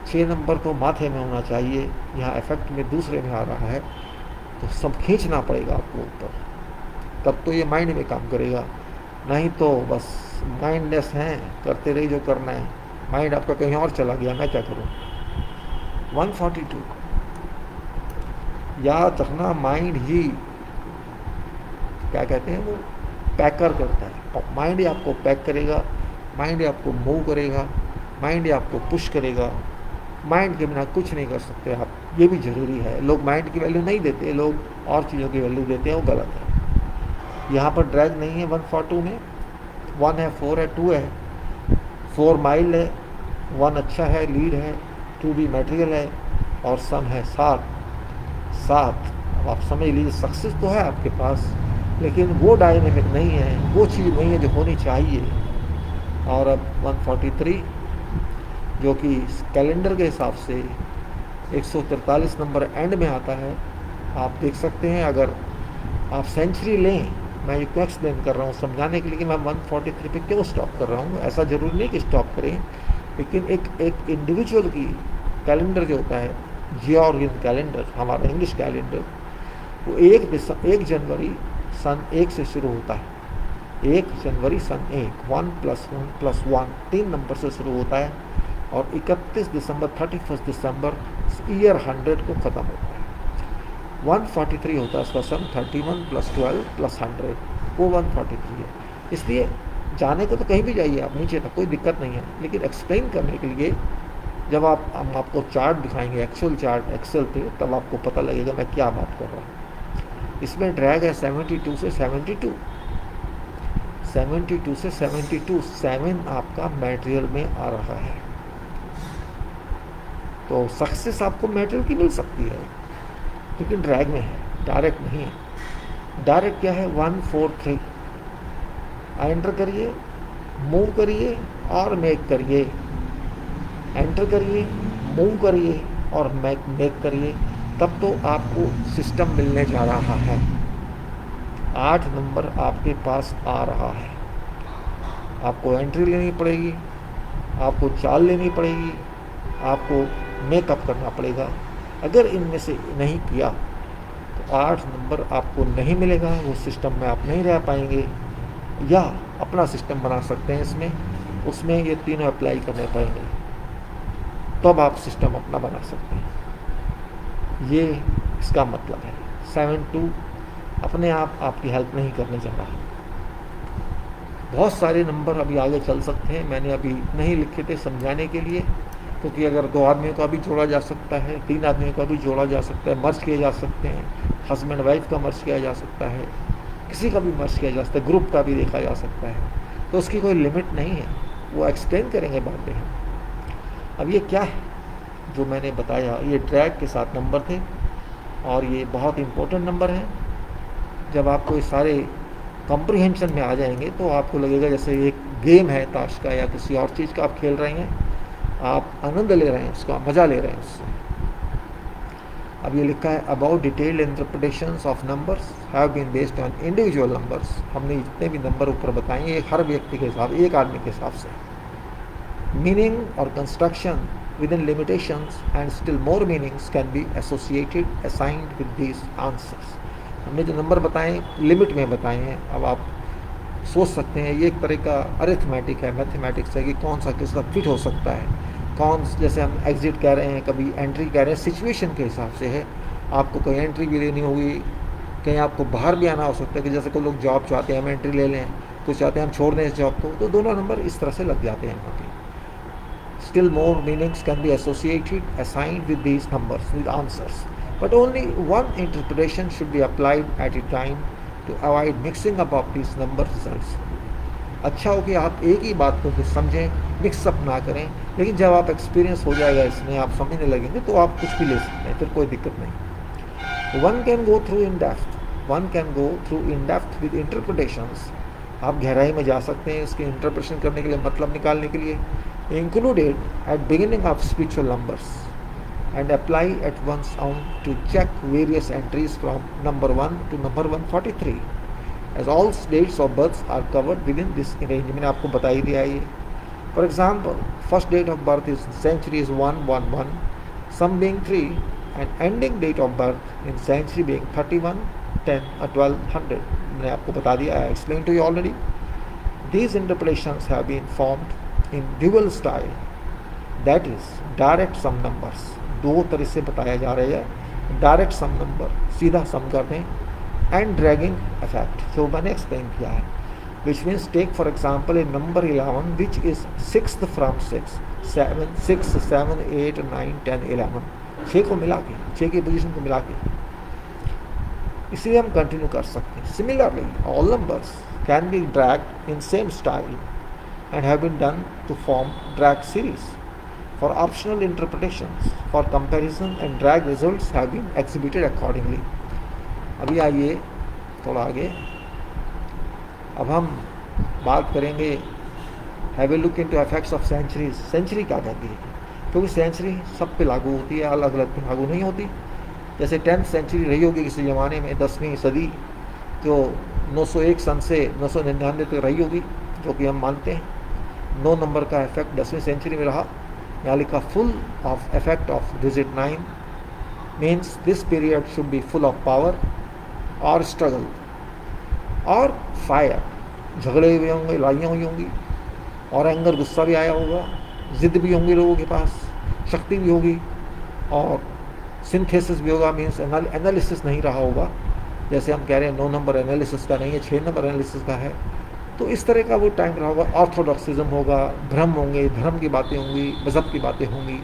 6 नंबर तो माथे में होना चाहिए, यहाँ इफेक्ट में दूसरे में आ रहा है, तो सब खींचना पड़ेगा आपको ऊपर, तब तो ये माइंड में काम करेगा। नहीं तो बस माइंडलेस हैं, करते रही जो करना है, माइंड आपका कहीं और चला गया, मैं क्या करूँ। 142, याद रखना माइंड ही क्या कहते हैं, वो पैकर करता है। माइंड ही आपको पैक करेगा, माइंड ही आपको मूव करेगा, माइंड ही आपको पुश करेगा। माइंड के बिना कुछ नहीं कर सकते आप, ये भी ज़रूरी है। लोग माइंड की वैल्यू नहीं देते, लोग और चीज़ों की वैल्यू देते हैं, वो गलत है। यहाँ पर ड्रैग नहीं है 142 में, 1 है, 4 है, 2 है। 4 माइल्ड है, 1 अच्छा है, लीड है, 2 भी मटेरियल है, और सम है 7। अब आप समझ लीजिए, सक्सेस तो है आपके पास, लेकिन वो डायनेमिक नहीं है, वो चीज़ नहीं है जो होनी चाहिए। और अब 143, जो कि कैलेंडर के हिसाब से 143 नंबर एंड में आता है। आप देख सकते हैं, अगर आप सेंचुरी लें, मैं ये क्यों एक्सप्लेन कर रहा हूँ समझाने के लिए कि मैं 143 पे क्यों स्टॉप कर रहा हूँ। ऐसा ज़रूरी नहीं कि स्टॉप करें, लेकिन एक इंडिविजुअल की कैलेंडर जो होता है, जियोरियन कैलेंडर, हमारा इंग्लिश कैलेंडर, वो 1 जनवरी सन 1 से शुरू होता है। 1 जनवरी सन 1, 1 + 1 + 1, 3 नंबर से शुरू होता है, और 31 दिसंबर 31 दिसंबर ईयर 100 को ख़त्म होता है। 143 होता है उसका सन, 31 + 12 + 100, वो 143 है। इसलिए जाने को तो कहीं भी जाइए आप, नीचे तक कोई दिक्कत नहीं है, लेकिन एक्सप्लेन करने के लिए जब हम आपको चार्ट दिखाएंगे, एक्चुअल चार्ट एक्सेल पे, तब आपको पता लगेगा मैं क्या बात कर रहा हूँ। इसमें ड्रैग है 72 से 72, 72 से 72, 7 आपका मटेरियल में आ रहा है। तो सक्सेस आपको मटेरियल की मिल सकती है, लेकिन ड्रैग में है, डायरेक्ट नहीं है। डायरेक्ट क्या है, 143, एंटर करिए, मूव करिए और मेक करिए, एंटर करिए, मूव करिए और मेक करिए, तब तो आपको सिस्टम मिलने जा रहा है। 8 नंबर आपके पास आ रहा है। आपको एंट्री लेनी पड़ेगी, आपको चाल लेनी पड़ेगी, आपको मेकअप करना पड़ेगा। अगर इनमें से नहीं किया तो 8 नंबर आपको नहीं मिलेगा, वो सिस्टम में आप नहीं रह पाएंगे, या अपना सिस्टम बना सकते हैं इसमें, उसमें ये तीनों अप्लाई करने पड़ेंगे। तब आप सिस्टम अपना बना सकते हैं। ये इसका मतलब है। 7-2 अपने आप आपकी हेल्प नहीं करने जा रहा। बहुत सारे नंबर अभी आगे चल सकते हैं, मैंने अभी नहीं लिखे थे समझाने के लिए, क्योंकि अगर 2 आदमियों का भी जोड़ा जा सकता है, 3 आदमियों का भी जोड़ा जा सकता है, मर्ज किए जा सकते हैं, हस्बैंड वाइफ का मर्ज किया जा सकता है, किसी का भी मर्ज किया जा सकता है, ग्रुप का भी देखा जा सकता है, तो उसकी कोई लिमिट नहीं है। वो एक्सप्लेन करेंगे बाद में। अब ये क्या है जो मैंने बताया, ये ड्रैग के साथ नंबर थे और ये बहुत इंपॉर्टेंट नंबर है। जब आपको ये सारे कॉम्प्रिहेंशन में आ जाएंगे तो आपको लगेगा जैसे एक गेम है ताश का या किसी और चीज़ का आप खेल रहे हैं, आप आनंद ले रहे हैं उसका, मज़ा ले रहे हैं उससे। अब ये लिखा है about detailed interpretations of numbers have been based on individual numbers. हमने जितने भी नंबर ऊपर बताए ये हर व्यक्ति के हिसाब, एक आदमी के हिसाब से। मीनिंग और construction within limitations and still more meanings can be associated assigned with these answers। हमने जो नंबर बताए लिमिट में बताए हैं। अब आप सोच सकते हैं ये एक तरह का अरिथमेटिक है, मैथमेटिक्स है कि कौन सा किसका फिट हो सकता है, कौन, जैसे हम एग्जिट कह रहे हैं, कभी एंट्री कह रहे हैं, सिचुएशन के हिसाब से है। आपको कोई एंट्री भी लेनी होगी, कहीं आपको बाहर भी आना हो सकता है कि जैसे कोई लोग जॉब चाहते हैं हम एंट्री ले लें, कुछ चाहते हैं हम छोड़ दें इस जॉब को, तो दोनों नंबर इस तरह से लग जाते हैं वहाँ पे। Still more meanings can be associated, assigned with these numbers, with answers. But only one interpretation should be applied at a time to avoid mixing up of these number results। अच्छा हो कि आप एक ही बात को समझें, मिक्सअप ना करें, लेकिन जब आप एक्सपीरियंस हो जाएगा इसमें, आप समझने लगेंगे तो आप कुछ भी ले सकते हैं, फिर कोई दिक्कत नहीं। One can go through in depth, one can go through in depth with interpretations। आप गहराई में जा सकते हैं इसके इंटरप्रेशन करने के लिए, मतलब निकालने के लिए। Included at beginning of spiritual numbers and apply at once on to check various entries from number 1 to number 143 as all dates of birth are covered within this range। मैंने आपको बता ही दिया ये। For example, first date of birth is century is 111, some being 3, and ending date of birth in century being 31, 10 or 1200। मैंने आपको बता दिया, I explained to you already। These interpretations have been formed in dual style, that is direct sum numbers। दो तरह से बताया जा रहा है, डायरेक्ट सम नंबर, सीधा सम कर दें, एंड ड्रैगिंग इफेक्ट जो मैंने एक्सप्लेन किया है, which means take for example a number 11 which is 6th from 6, 7, 8, 9, 10, 11, 6 को मिला के, 6 की पोजीशन को मिला के, इसलिए हम कंटिन्यू कर सकते हैं। Similarly all numbers can be dragged in same style and have been done to form drag series for optional interpretations for comparison, and drag results have been exhibited accordingly। अभी आइए थोड़ा आगे, अब हम बात करेंगे have a look into effects of centuries. Century क्या कहती है, क्योंकि सेंचुरी सब पे लागू होती है, अलग अलग पे लागू नहीं होती। जैसे 10th सेंचुरी रही होगी किसी ज़माने में, 10वीं सदी, जो 901 सन से 999 तक रही होगी, जो कि हम मानते हैं। 9 नंबर का इफेक्ट 10वीं सेंचुरी में रहा। यहाँ लिखा full of effect of digit 9 means this period should be full of power और स्ट्रगल और फायर। झगड़े हुए होंगे, लड़ाइयाँ हुई होंगी, और एंगर, गुस्सा भी आया होगा, ज़िद भी होंगी लोगों के पास, शक्ति भी होगी, और सिंथेसिस भी होगा, मीन्स एनालिसिस नहीं रहा होगा। जैसे हम कह रहे हैं 9 नंबर एनालिसिस का नहीं है, 6 नंबर एनालिसिस का है। तो इस तरह का वो टाइम रहा होगा। ऑर्थोडॉक्सिज्म होगा, भ्रम होंगे, धर्म की बातें होंगी, मज़हब की बातें होंगी।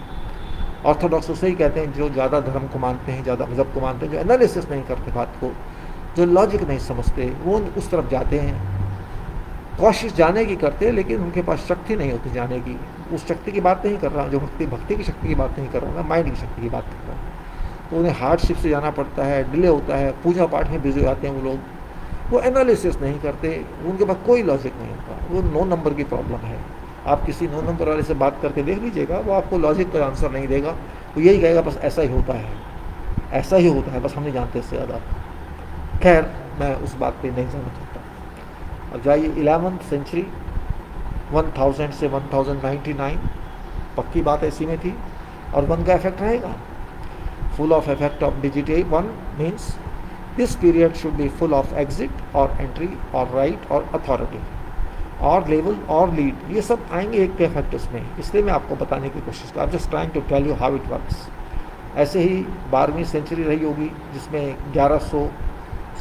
ऑर्थोडॉक्स उसे ही कहते हैं जो ज़्यादा धर्म को मानते हैं, ज़्यादा मज़हब को मानते हैं, जो एनालिसिस नहीं करते बात को, जो लॉजिक नहीं समझते, वो उस तरफ जाते हैं। कोशिश जाने की करते हैं, लेकिन उनके पास शक्ति नहीं होती जाने की। उस शक्ति की बात नहीं कर रहा, जो भक्ति की शक्ति की बात नहीं कर रहा, मैं माइंड की शक्ति की बात कर रहा हूँ। तो उन्हें हार्डशिप से जाना पड़ता है, डिले होता है, पूजा पाठ में बिजी हो जाते हैं वो लोग, वो एनालिसिस नहीं करते, उनके पास कोई लॉजिक नहीं होता। वो 9 नंबर की प्रॉब्लम है। आप किसी 9 नंबर वाले से बात करके देख लीजिएगा, वो आपको लॉजिक का आंसर नहीं देगा, वो यही कहेगा बस ऐसा ही होता है, ऐसा ही होता है, बस हम नहीं जानते इससे ज़्यादा। खैर, मैं उस बात पे नहीं जाना चाहता। अब जाइए 11th सेंचुरी 1000 से 1099, पक्की बात ऐसी में थी, और 1 का इफेक्ट रहेगा। Full of effect of digit 1 means this period should be full of exit or entry or right or authority। और लेवल और लीड, ये सब आएंगे एक के फैक्टर्स में, इसलिए मैं आपको बताने की कोशिश कर, I am just trying to tell you how it works. ऐसे ही 12वीं सेंचुरी रही होगी जिसमें 1100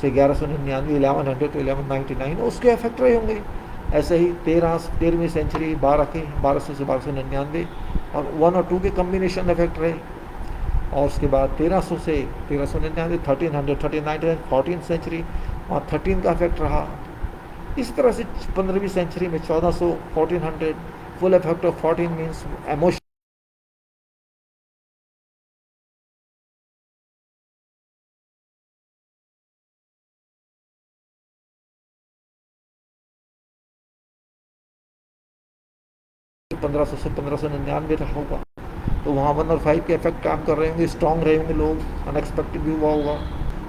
से 1199, 1100 टू 1199 उसके इफेक्ट रहे होंगे। ऐसे ही 13वीं सेंचुरी 1200 से 1299 और 1 और 2 के कम्बिनेशन इफेक्ट रहे। और उसके बाद 1300 से 1399, 1300, 1399, 14th सेंचुरी और 13 का इफेक्ट रहा। इस तरह से 15वीं सेंचुरी में 1400, 1400 full effect of 14 means emotion 1500 से 1599 रहा होगा। तो वहाँ 1 और 5 के इफेक्ट काम कर रहे होंगे, स्ट्रॉन्ग रहे होंगे, लोग अनएक्सपेक्टेड भी हुआ होगा।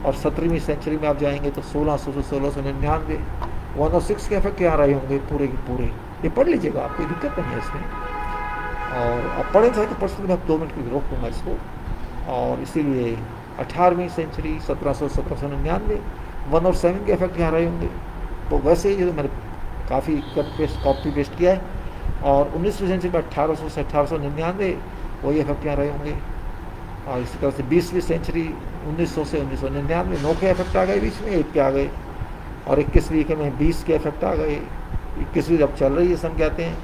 और 17वीं सेंचुरी में आप जाएंगे तो 1600 से 1699 1 और 6 के इफेक्ट यहाँ रहे होंगे पूरे के पूरे। ये पढ़ लीजिएगा, आप कोई दिक्कत नहीं है इसमें। और आप पढ़ें चाहे तो पर्सनली मैं 2 मिनट के लिए रोक दूँगा इसको। और इसीलिए 18वीं सेंचुरी 1700 1799 1 और 7 के इफेक्ट यहाँ रहे होंगे। तो वैसे ही जो मैंने काफ़ी कट पेस्ट कॉपी पेस्ट किया है। और 19वीं सेंचुरी में 1800 से 1899 वही इफेक्ट यहाँ रहे होंगे। और इसी तरह से 20वीं सेंचुरी 1900 से 1999 9 के इफेक्ट आ गए, बीच में 1 के आ गए। और 21वीं में 20 के इफेक्ट आ गए। 21वीं जब चल रही है हम कहते हैं,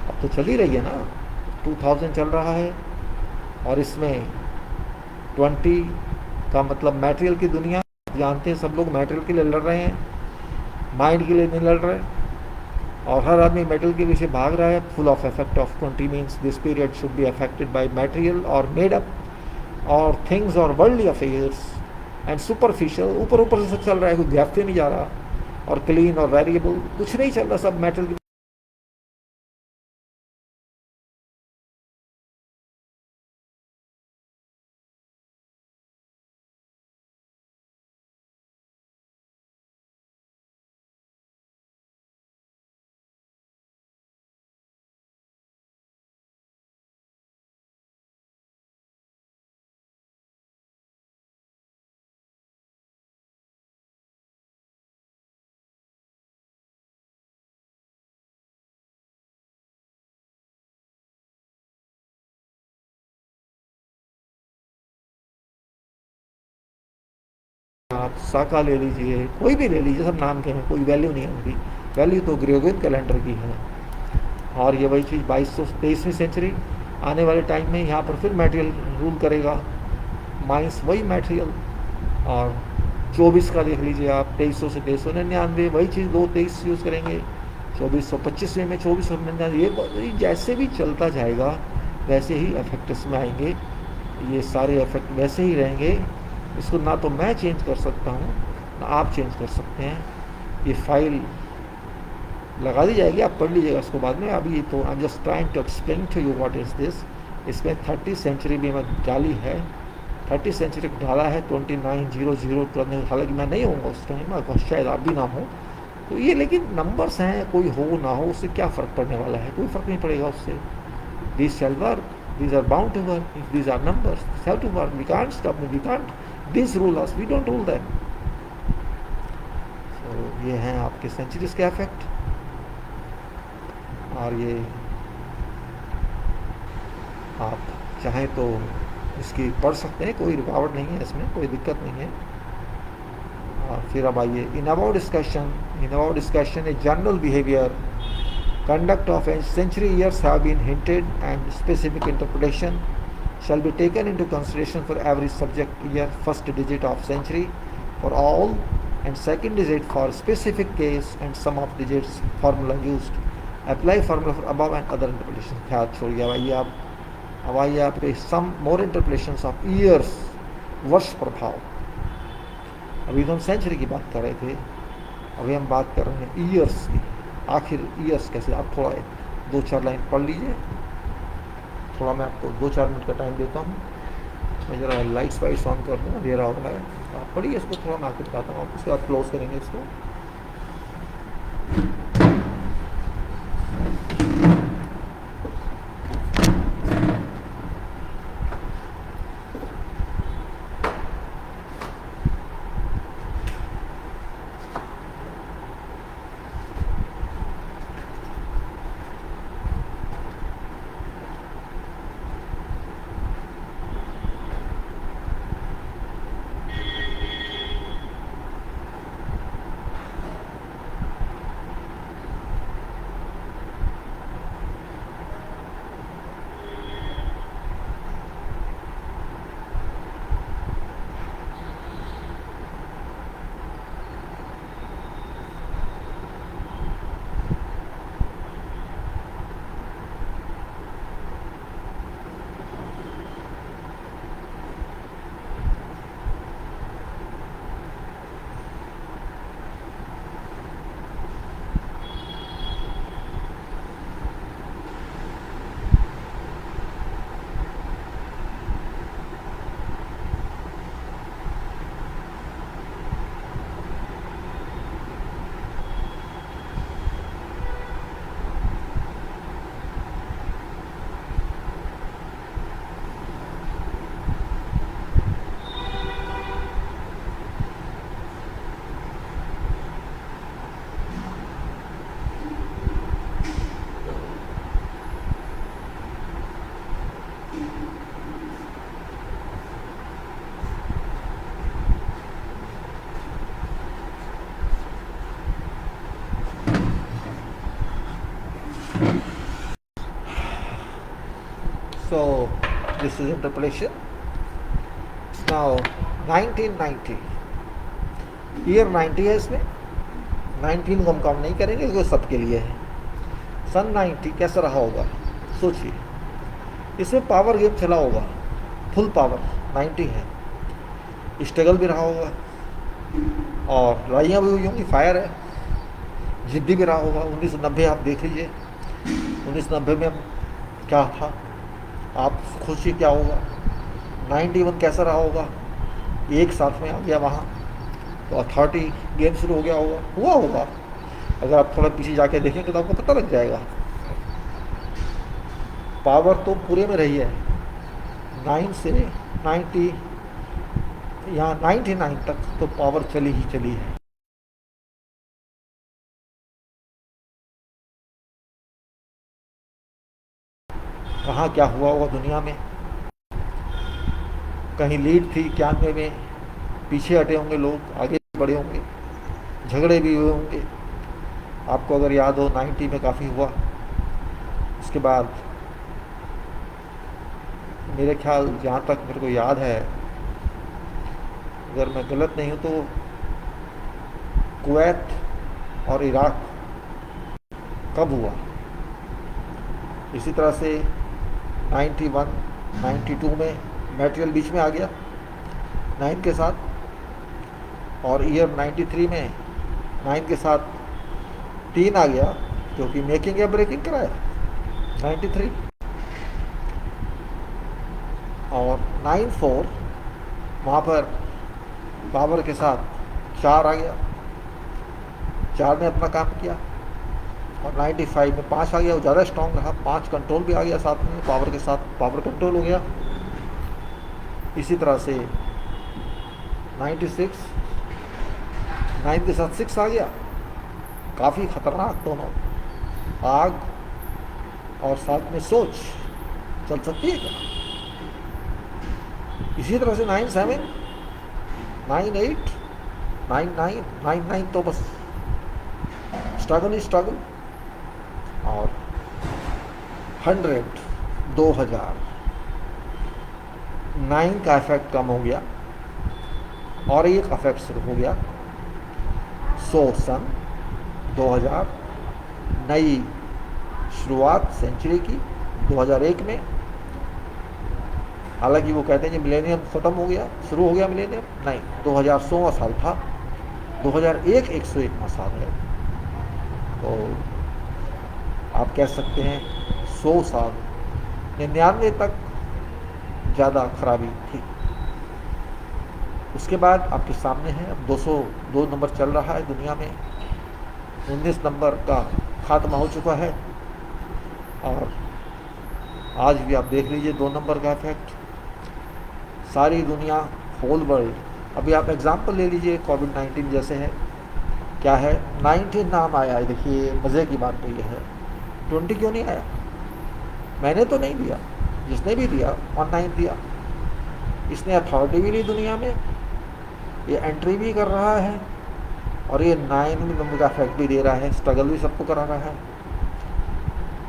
अब तो चल ही रही है ना, 2000 चल रहा है। और इसमें 20 का मतलब मटेरियल की दुनिया, जानते हैं सब लोग मटेरियल के लिए लड़ रहे हैं, माइंड के लिए नहीं लड़ रहे। और हर आदमी मेटल के पीछे भाग रहा है। Full of effect of 20 means this period should be affected by material और मेड अप और थिंग्स और वर्ल्डली अफेयर्स एंड सुपरफिशियल, ऊपर ऊपर से सब चल रहा है, कोई गैप नहीं जा रहा। और क्लीन और वेरिएबल कुछ नहीं चल रहा, सब मेटल की आप साका ले लीजिए, कोई भी ले लीजिए, सब नाम के हैं, कोई वैल्यू नहीं है उनकी। वैल्यू तो ग्रेगोरियन कैलेंडर की है। और ये वही चीज़ 2223वीं सेंचुरी आने वाले टाइम में यहाँ पर फिर मटेरियल रूल करेगा, माइंस वही मटेरियल। और 24 का देख लीजिए आप, 2300 से 2399 वही चीज़, 223 यूज़ करेंगे। 2425 में 2499 ये जैसे भी चलता जाएगा वैसे ही इफेक्ट इसमें आएंगे। ये सारे इफेक्ट वैसे ही रहेंगे। इसको ना तो मैं चेंज कर सकता हूँ ना आप चेंज कर सकते हैं। ये फाइल लगा दी जाएगी, आप पढ़ लीजिएगा उसको बाद में। अभी तो I am just trying to explain to you what is this. इसमें 30 सेंचुरी भी मैं डाली है, 30 सेंचुरी डाला है 2900 करने, हालांकि मैं नहीं होऊंगा उस टाइम, शायद आप भी ना हो। तो ये लेकिन नंबर्स हैं, कोई हो ना हो उससे क्या फ़र्क पड़ने वाला है, कोई फ़र्क नहीं पड़ेगा उससे। These shall work, these are bound to work. If these are numbers, they have to work. We can't stop them. We can't. These rule us. We don't rule them. So ये हैं आपके सेंचुरीज के effect. और ये आप चाहें तो इसकी पढ़ सकते हैं, कोई रुकावट नहीं है इसमें, कोई दिक्कत नहीं है। और फिर अब आइए in about discussion. In about discussion a general behaviour conduct of a century years have been hinted and specific interpretation shall be taken into consideration for every subject year, first digit of century for all and second digit for specific case and sum of digits formula used. Apply formula for above and other interpretation. ख्याल छोड़िए। अब आइए आपके some more interpretations of years, वर्ष प्रभाव। अभी तो हम सेंचुरी की बात कर रहे थे, अभी हम बात कर रहे हैं ईयर्स की। आखिर ईयर्स कैसे, आप थोड़ा 2-4 लाइन पढ़ लीजिए। थोड़ा मैं आपको 2-4 मिनट का टाइम देता हूँ। मैं ज़रा लाइट्स वाइट्स ऑन कर दूँ, अंधेरा हो रहा है। आप पढ़िए इसको, थोड़ा मैं आपको बताता हूँ, उसके बाद क्लोज करेंगे इसको। So this is interpolation. Now 1990, year 90 है इसमें, 19 को हम काउंट नहीं करेंगे क्योंकि सबके लिए है। सन 90 कैसा रहा होगा सोचिए। इसमें पावर गेम चला होगा, फुल पावर 90 है, स्ट्रगल भी रहा होगा और लड़ाइयाँ भी हुई होंगी, फायर है, जिद्दी भी रहा होगा। 1990 आप देख लीजिए, 1990 में क्या था, आप खुशी क्या होगा। 91 कैसा रहा होगा, एक साथ में आ गया वहाँ, तो अथॉरिटी गेम शुरू हो गया होगा, हुआ होगा। अगर आप थोड़ा पीछे जाके देखेंगे तो आपको पता लग जाएगा। पावर तो पूरे में रही है, 9 से 90 यहाँ 99 तक तो पावर चली ही चली है। कहाँ क्या हुआ होगा दुनिया में, कहीं लीड थी 91 में, पीछे हटे होंगे लोग, आगे बढ़े होंगे, झगड़े भी हुए होंगे। आपको अगर याद हो 90 में काफ़ी हुआ। उसके बाद मेरे ख्याल, जहाँ तक मेरे को याद है, अगर मैं गलत नहीं हूँ तो कुवैत और इराक कब हुआ। इसी तरह से 91, 92 में मटेरियल बीच में आ गया 9 के साथ, और ईयर 93 में 9 के साथ 3 आ गया, क्योंकि मेकिंग या ब्रेकिंग कराया 93। और 94 वहाँ पर पावर के साथ 4 आ गया, 4 ने अपना काम किया। और 95 में 5 आ गया, वो ज़्यादा स्ट्रॉन्ग रहा, 5 कंट्रोल भी आ गया साथ में, पावर के साथ पावर कंट्रोल हो गया। इसी तरह से 96 9 के साथ 6 आ गया, काफ़ी ख़तरनाक दोनों, आग और साथ में सोच चल सकती है क्या। इसी तरह से 97 98 99 99 तो बस स्ट्रगल ही स्ट्रगल। और 100 2000 9 का इफेक्ट कम हो गया और एक इफेक्ट शुरू हो गया। 100 सन 2000, नई शुरुआत सेंचुरी की 2001 में। हालांकि वो कहते हैं कि मिलेनियम ख़त्म हो गया, शुरू हो गया मिलेनियम, नहीं, 2016वां साल था, 2001 101वां साल है। तो आप कह सकते हैं 100 साल, 99 तक ज़्यादा खराबी थी। उसके बाद आपके सामने है, अब 202 नंबर चल रहा है दुनिया में, 19 नंबर का खात्मा हो चुका है। और आज भी आप देख लीजिए 2 नंबर का इफेक्ट, सारी दुनिया, होल वर्ल्ड। अभी आप एग्जाम्पल ले लीजिए, कोविड-19 जैसे है, क्या है 19 नाम आया है। देखिए मज़े की बात तो ये है, 20 क्यों नहीं आया। मैंने तो नहीं दिया, जिसने भी दिया ऑनलाइन दिया, इसने अथॉरिटी भी ली दुनिया में, ये एंट्री भी कर रहा है और ये 9 नंबर का इफेक्ट भी दे रहा है, स्ट्रगल भी सबको करा रहा है,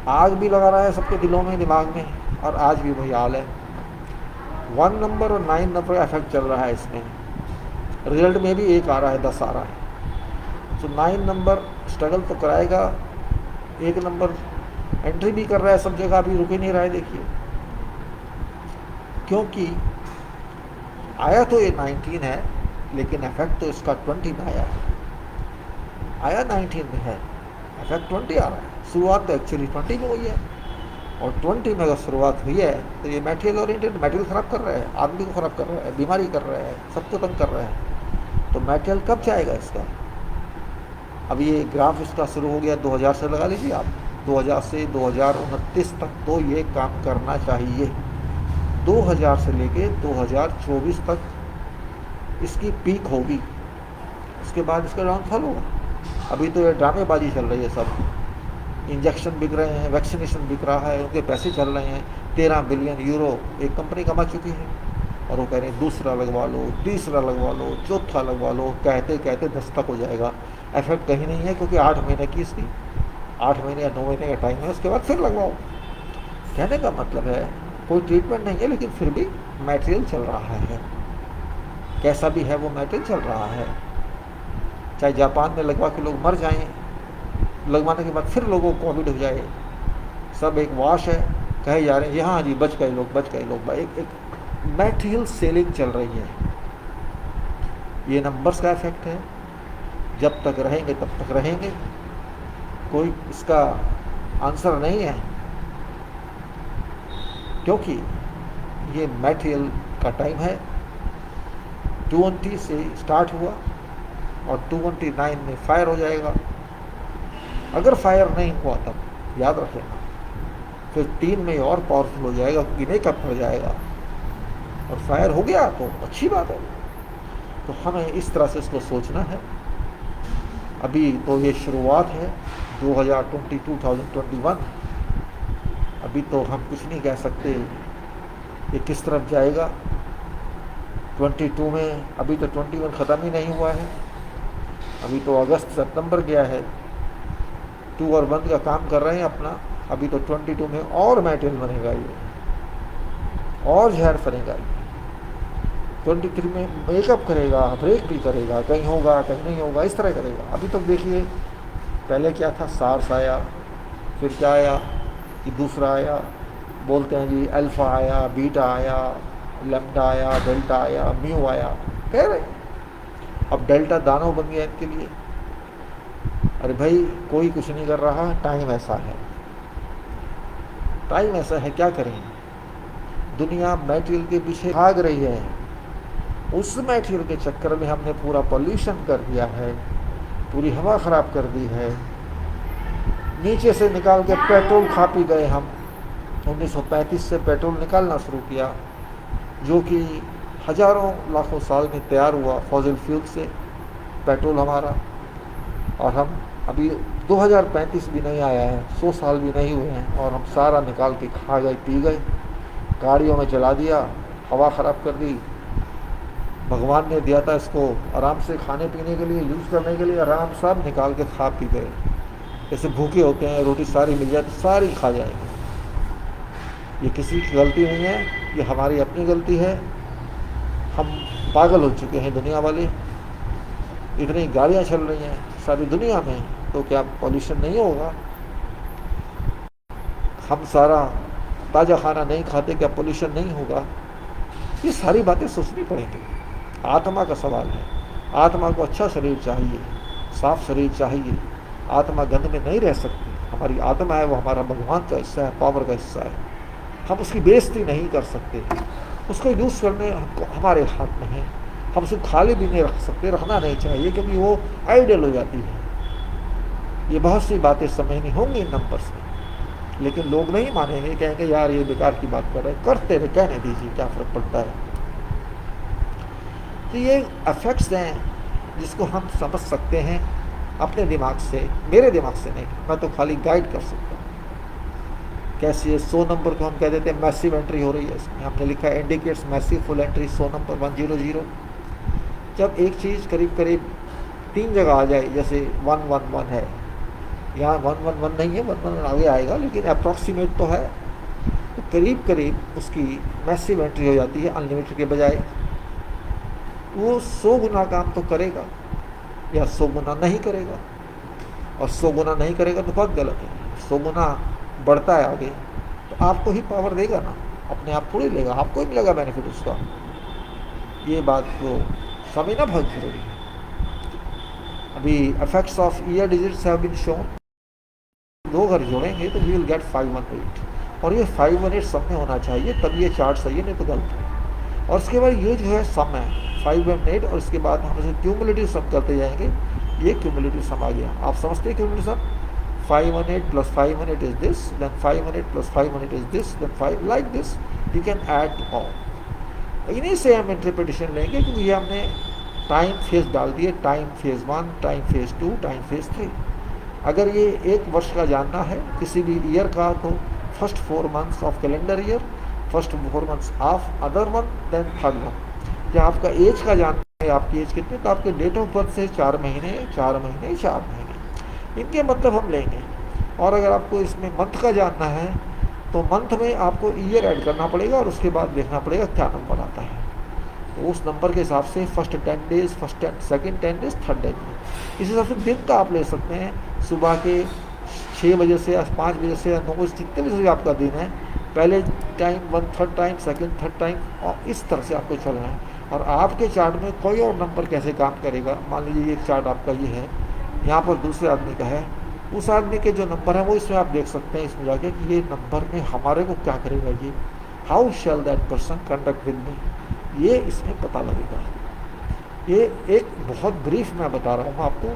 आग भी लगा रहा है सबके दिलों में, दिमाग में। और आज भी वही हाल है, 1 नंबर और 9 नंबर का इफेक्ट चल रहा है इसमें। रिजल्ट में भी 1 आ रहा है, 10 आ रहा है। तो 9 नंबर स्ट्रगल तो कराएगा, 1 नंबर एंट्री भी कर रहा है सब जगह, अभी रुक ही नहीं रहा है। देखिए, क्योंकि आया तो ये 19 है, लेकिन इफेक्ट तो इसका 20 में आया है। आया 19 में है, इफेक्ट 20 आ रहा है। शुरुआत तो एक्चुअली 20 में हुई है, और 20 में अगर शुरुआत हुई है तो ये मटेरियल ओरिएंटेड, मटेरियल ख़राब कर रहा है, आदमी को ख़राब कर रहा है, बीमारी कर रहा है, सबको तंग कर रहा है। तो मटेरियल कब जाएगा इसका। अब ये ग्राफ इसका शुरू हो गया 2000 से, लगा लीजिए आप, 2000 से 2029 तक तो ये काम करना चाहिए। 2000 से लेके 2024 तक इसकी पीक होगी, उसके बाद इसका डाउनफॉल होगा। अभी तो ये ड्रामेबाजी चल रही है, सब इंजेक्शन बिक रहे हैं, वैक्सीनेशन बिक रहा है, उनके पैसे चल रहे हैं। 13 बिलियन यूरो एक कंपनी कमा चुकी है, और वो कह रहे हैं दूसरा लगवा लो, तीसरा लगवा लो, चौथा लगवा लो, कहते कहते 10 तक हो जाएगा। इफेक्ट कहीं नहीं है, क्योंकि 8 महीने की इसकी 8 महीने या 9 महीने का टाइम है, उसके बाद फिर लगवाओ। कहने का मतलब है कोई ट्रीटमेंट नहीं है, लेकिन फिर भी मटेरियल चल रहा है, कैसा भी है वो मटेरियल चल रहा है। चाहे जापान में लगवा के लोग मर जाएं, लगवाने के बाद फिर लोगों को कोविड हो जाए, सब एक वाश है, कहे जा रहे हैं यहाँ जी बच गए लोग, बच गए लोग। एक मटेरियल सेलिंग चल रही है, ये नंबर्स का इफेक्ट है। जब तक रहेंगे तब तक रहेंगे, कोई इसका आंसर नहीं है, क्योंकि ये मटेरियल का टाइम है। 220 से स्टार्ट हुआ और 229 में फायर हो जाएगा। अगर फायर नहीं हुआ तब याद रखेना, फिर 3 में और पावरफुल हो जाएगा, गिने का पड़ जाएगा। और फायर हो गया तो अच्छी बात है। तो हमें इस तरह से इसको सोचना है। अभी तो ये शुरुआत है 2021। अभी तो हम कुछ नहीं कह सकते ये किस तरफ जाएगा। 22 में अभी तो 21 ख़त्म ही नहीं हुआ है, अभी तो अगस्त सितंबर गया है। 2 और 1 का काम कर रहे हैं अपना। अभी तो 22 में और मटेरियल बनेगा, ये और जहर फरेगा। 23 में मेकअप करेगा, ब्रेक भी करेगा, कहीं होगा कहीं नहीं होगा, इस तरह करेगा। अभी तक देखिए पहले क्या था, सार्स आया, फिर क्या आया कि दूसरा आया, बोलते हैं जी अल्फ़ा आया, बीटा आया, लैम्डा आया, डेल्टा आया, म्यू आया, कह रहे। अब डेल्टा दानव बन गया इनके लिए। अरे भाई कोई कुछ नहीं कर रहा, टाइम ऐसा है, टाइम ऐसा है, क्या करें। दुनिया मटेरियल के पीछे भाग रही है, उस मटेरियल के चक्कर में हमने पूरा पॉल्यूशन कर दिया है, पूरी हवा ख़राब कर दी है। नीचे से निकाल के पेट्रोल खा पी गए हम। 1935 से पेट्रोल निकालना शुरू किया, जो कि हजारों लाखों साल में तैयार हुआ फॉसिल फ्यूल से पेट्रोल हमारा। और हम अभी 2035 भी नहीं आया है, 100 साल भी नहीं हुए हैं, और हम सारा निकाल के खा गए, पी गए, गाड़ियों में जला दिया, हवा ख़राब कर दी। भगवान ने दिया था इसको आराम से खाने पीने के लिए, यूज़ करने के लिए, आराम सब निकाल के खा पी गए। जैसे भूखे होते हैं, रोटी सारी मिल जाए तो सारी खा जाएंगे। ये किसी की गलती नहीं है, ये हमारी अपनी गलती है। हम पागल हो चुके हैं दुनिया वाले। इतनी गाड़ियाँ चल रही हैं सारी दुनिया में, तो क्या पॉल्यूशन नहीं होगा। हम सारा ताज़ा खाना नहीं खाते, क्या पॉल्यूशन नहीं होगा। ये सारी बातें सोचनी पड़ेंगी। आत्मा का सवाल है। आत्मा को अच्छा शरीर चाहिए, साफ शरीर चाहिए। आत्मा गंद में नहीं रह सकती। हमारी आत्मा है वो हमारा भगवान का हिस्सा है, पावर का हिस्सा है। हम उसकी बेइज्जती नहीं कर सकते, उसको यूज़ करने हमारे हाथ में है। हम उसे खाली भी नहीं रख सकते, रखना नहीं चाहिए, क्योंकि वो आइडियल हो जाती है। ये बहुत सी बातें समझनी होंगी इन नंबर्स में, लेकिन लोग नहीं मानेंगे, कहेंगे यार ये बेकार की बात कर रहे हैं, करते रहे, कहने दीजिए, क्या फ़र्क पड़ता है। तो ये अफेक्ट्स हैं जिसको हम समझ सकते हैं अपने दिमाग से, मेरे दिमाग से नहीं, मैं तो खाली गाइड कर सकता हूँ। कैसे 100 नंबर को हम कह देते हैं मैसिव एंट्री हो रही है, इसमें हमने लिखा है indicates massive full entry 100 number 100। जब एक चीज़ करीब करीब 3 जगह आ जाए, जैसे 111 है, यहाँ 111 नहीं है, 111 आगे आएगा, लेकिन अप्रॉक्सीमेट तो है, तो करीब करीब उसकी मैसिव एंट्री हो जाती है अनलिमिटेड के बजाय। वो 100 गुना काम तो करेगा या 100 गुना नहीं करेगा, और 100 गुना नहीं करेगा तो बहुत गलत है। 100 गुना बढ़ता है आगे तो आपको ही पावर देगा ना, अपने आप थोड़ी लेगा, आपको ही मिलेगा बेनिफिट उसका। ये बात को समझना बहुत जरूरी है। अभी effects of year digits have been shown. 2 अगर जोड़ेंगे तो वी विल गेट 518, और ये 518 सब में होना चाहिए, तब ये चार्ट सही है, नहीं तो गलत है। और उसके बाद ये जो है सम है 518, और इसके बाद हम इसे क्यूमुलेटिव सम करते जाएंगे। ये क्यूमुलेटिव सम आ गया, आप समझते हैं cumulative some. 518 plus 518 is this, then 518 plus 518 is this, then 5 like this, you can add all। इन्हीं से हम इंटरप्रिटेशन लेंगे, क्योंकि ये हमने टाइम फेज डाल दिए, time phase 1, time phase 2, time phase 3। अगर ये 1 वर्ष का जानना है किसी भी ईयर का, तो first 4 months of calendar year, first 4 months of other one, then third one. या आपका एज का जानना है, आपकी एज कितनी, तो आपके डेट ऑफ बर्थ से 4 महीने 4 महीने 4 महीने, इनके मतलब हम लेंगे। और अगर आपको इसमें मंथ का जानना है, तो मंथ में आपको ईयर ऐड करना पड़ेगा और उसके बाद देखना पड़ेगा क्या नंबर आता है। तो उस नंबर के हिसाब से first 10 days, first second 10 days, third 10 days, इस हिसाब से दिन का आप ले सकते हैं। सुबह के 6 बजे से या 5 बजे से या 9 बजे, जितने बजे से आपका दिन है, पहले time, one third time, second third time, और इस तरह से आपको चलना है। और आपके चार्ट में कोई और नंबर कैसे काम करेगा, मान लीजिए एक चार्ट आपका ये है, यहाँ पर दूसरे आदमी का है, उस आदमी के जो नंबर है वो इसमें आप देख सकते हैं, इसमें जाके कि ये नंबर में हमारे को क्या करेगा, ये how shell that person conduct with me, ये इसमें पता लगेगा। ये एक बहुत ब्रीफ मैं बता रहा हूँ आपको।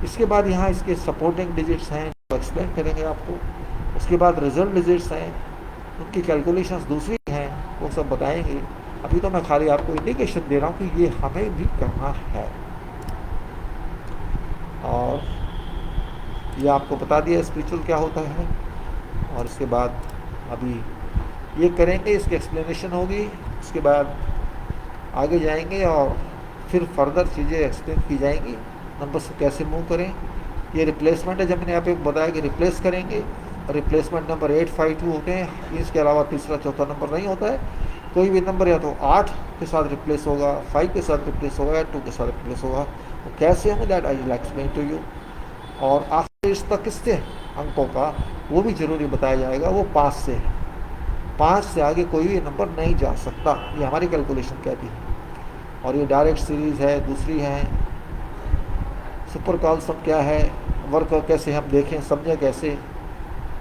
इसके बाद यहाँ इसके सपोर्टिंग डिजिट्स हैं, जो एक्सप्लेन करेंगे आपको। उसके बाद रिजल्ट डिजिट्स हैं, उनकी कैलकुलेशंस दूसरी हैं, वो सब बताएंगे। अभी तो मैं खाली आपको इंडिकेशन दे रहा हूँ कि ये हमें भी करना है। और ये आपको बता दिया स्पिरिचुअल क्या होता है। और उसके बाद अभी ये करेंगे, इसकी एक्सप्लेनेशन होगी, उसके बाद आगे जाएंगे और फिर फर्दर चीज़ें एक्सप्लेन की जाएंगी, नंबर से कैसे मूव करें। ये रिप्लेसमेंट है, जब मैंने यहाँ पे बताया कि रिप्लेस करेंगे, रिप्लेसमेंट नंबर 852 होते हैं, इसके अलावा तीसरा चौथा नंबर नहीं होता है। कोई भी नंबर या तो 8 के साथ रिप्लेस होगा, 5 के साथ रिप्लेस होगा, या 2 के साथ रिप्लेस होगा। तो कैसे होंगे that I will explain to you. और आखिरी रिश्ता किससे अंकों का, वो भी जरूरी बताया जाएगा, वो 5 से है। 5 से आगे कोई भी नंबर नहीं जा सकता, ये हमारी कैलकुलेशन कहती है। और ये डायरेक्ट सीरीज़ है, दूसरी है सुपर कॉल्सम क्या है, वर्क कैसे हम देखें, समझें कैसे।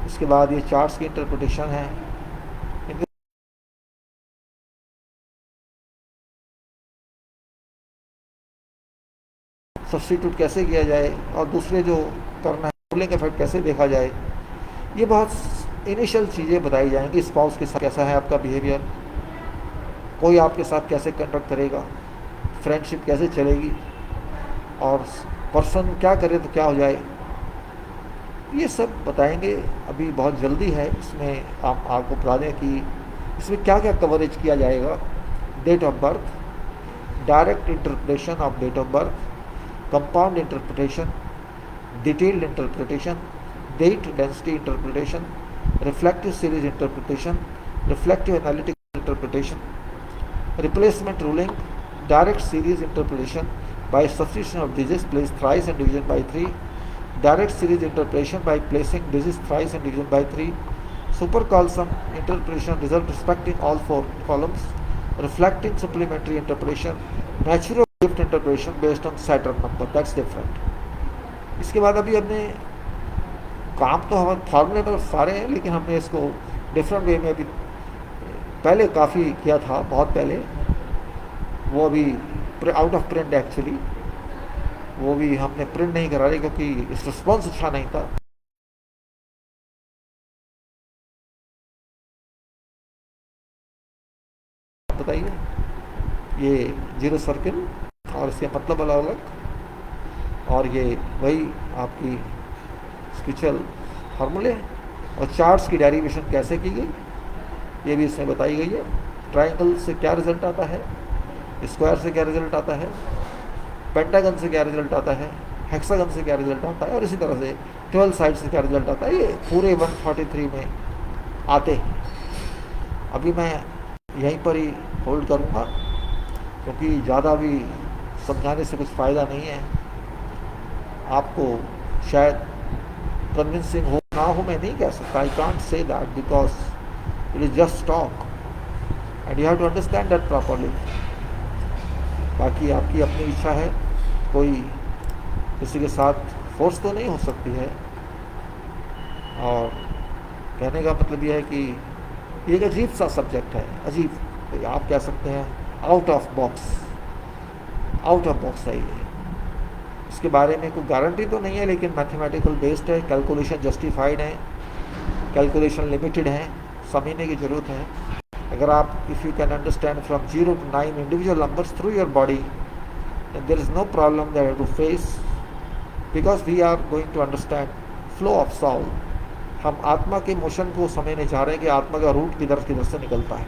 इसके बाद ये चार्ट्स की इंटरप्रिटेशन है, सब्स्टिट्यूट कैसे किया जाए, और दूसरे जो करना है रोलिंग इफेक्ट कैसे देखा जाए। ये बहुत इनिशियल चीज़ें बताई जाएंगी। स्पाउस के साथ कैसा है आपका बिहेवियर, कोई आपके साथ कैसे कंडक्ट करेगा, फ्रेंडशिप कैसे चलेगी, और पर्सन क्या करे तो क्या हो जाए, ये सब बताएंगे। अभी बहुत जल्दी है, इसमें आप आपको बता दें कि इसमें क्या क्या कवरेज किया जाएगा। Date of birth, direct interpretation of date of birth, compound interpretation, detailed interpretation, date density interpretation, reflective series interpretation, reflective analytical interpretation, replacement ruling, direct series interpretation by substitution of digits placed thrice and division by 3, direct series interpolation by placing digits thrice and division by 3, super column interpolation result respecting all 4 columns, reflecting supplementary interpolation, natural drift interpolation based on Saturn number, that's different. इसके बाद अभी हमने काम तो हमारे फार्मूले पर सारे हैं, लेकिन हमने इसको डिफरेंट वे में भी पहले काफ़ी किया था, बहुत पहले, वो अभी आउट ऑफ प्रिंट एक्चुअली, वो भी हमने प्रिंट नहीं करा रहे क्योंकि इस रिस्पॉन्स अच्छा नहीं था। बताइए, ये जीरो सर्किल और इसके मतलब अलग अलग, और ये वही आपकी स्पिरिचुअल फार्मूले, और चार्ट्स की डेरिवेशन कैसे की गई ये भी इसमें बताई गई है। ट्राइंगल से क्या रिजल्ट आता है, स्क्वायर से क्या रिजल्ट आता है, पेंटागन से क्या रिजल्ट आता है, हेक्सागन से क्या रिजल्ट आता है, और इसी तरह से 12 साइड से क्या रिजल्ट आता है, ये पूरे 143 में आते हैं। अभी मैं यहीं पर ही होल्ड करूँगा क्योंकि ज़्यादा भी समझाने से कुछ फ़ायदा नहीं है। आपको शायद कन्विंसिंग हो ना हो मैं नहीं कह सकता, I can't say that because it is just talk and you have to understand that properly. बाकी आपकी अपनी इच्छा है, कोई किसी के साथ फोर्स तो नहीं हो सकती है। और कहने का मतलब यह है कि ये एक अजीब सा सब्जेक्ट है, अजीब, आप कह सकते हैं आउट ऑफ बॉक्स है ये। इसके बारे में कोई गारंटी तो नहीं है, लेकिन मैथमेटिकल बेस्ड है, कैलकुलेशन जस्टिफाइड है, कैलकुलेशन लिमिटेड है, समझने की ज़रूरत है। अगर आप if you can understand from 0 to 9 individual numbers through your body, there is no problem that to face, because we are going to understand flow of soul. हम आत्मा के मोशन को समझने चाह रहे हैं कि आत्मा का रूट किधर से निकलता है।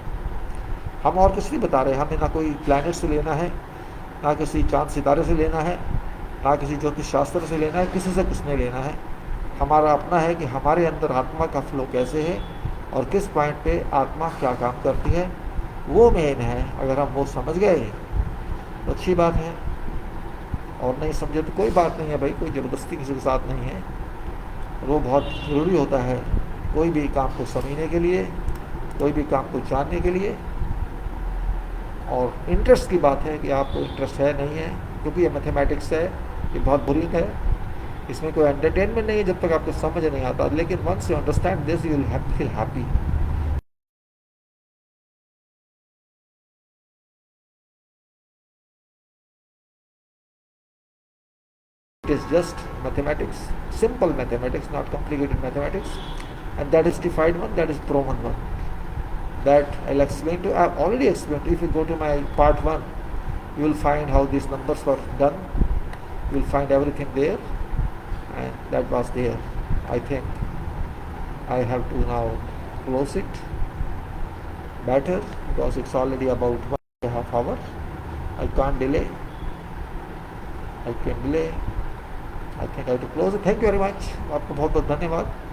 हम और कुछ नहीं बता रहे, हमें ना कोई प्लैनेट से लेना है, ना किसी चांद सितारे से लेना है, ना किसी ज्योतिष शास्त्र से लेना है, किसी से कुछ नहीं लेना है। हमारा अपना है कि हमारे अंदर आत्मा का फ्लो कैसे है और किस पॉइंट पे आत्मा क्या काम करती है, वो मेन है। अगर हम वो समझ गए तो अच्छी बात है, और नहीं समझे तो कोई बात नहीं है भाई, कोई ज़बरदस्ती किसी के साथ नहीं है। वो बहुत ज़रूरी होता है कोई भी काम को समझने के लिए, कोई भी काम को जानने के लिए। और इंटरेस्ट की बात है कि आपको इंटरेस्ट है नहीं है, क्योंकि ये मैथमेटिक्स है, ये बहुत बोरिंग है, इसमें कोई एंटरटेनमेंट नहीं है जब तक आपको समझ नहीं आता। लेकिन once you understand this you will feel happy. It is just mathematics, simple mathematics, not complicated mathematics, and that is defined one, that is proven one. That I'll explain to. I've already explained. If you go to my part one, you will find how these numbers were done. You will find everything there, and that was there. I think I have to now close it better because it's already about 1.5 hours. I can't delay. I can delay. I think I have to close it. Thank you very much. आपको बहुत बहुत धन्यवाद।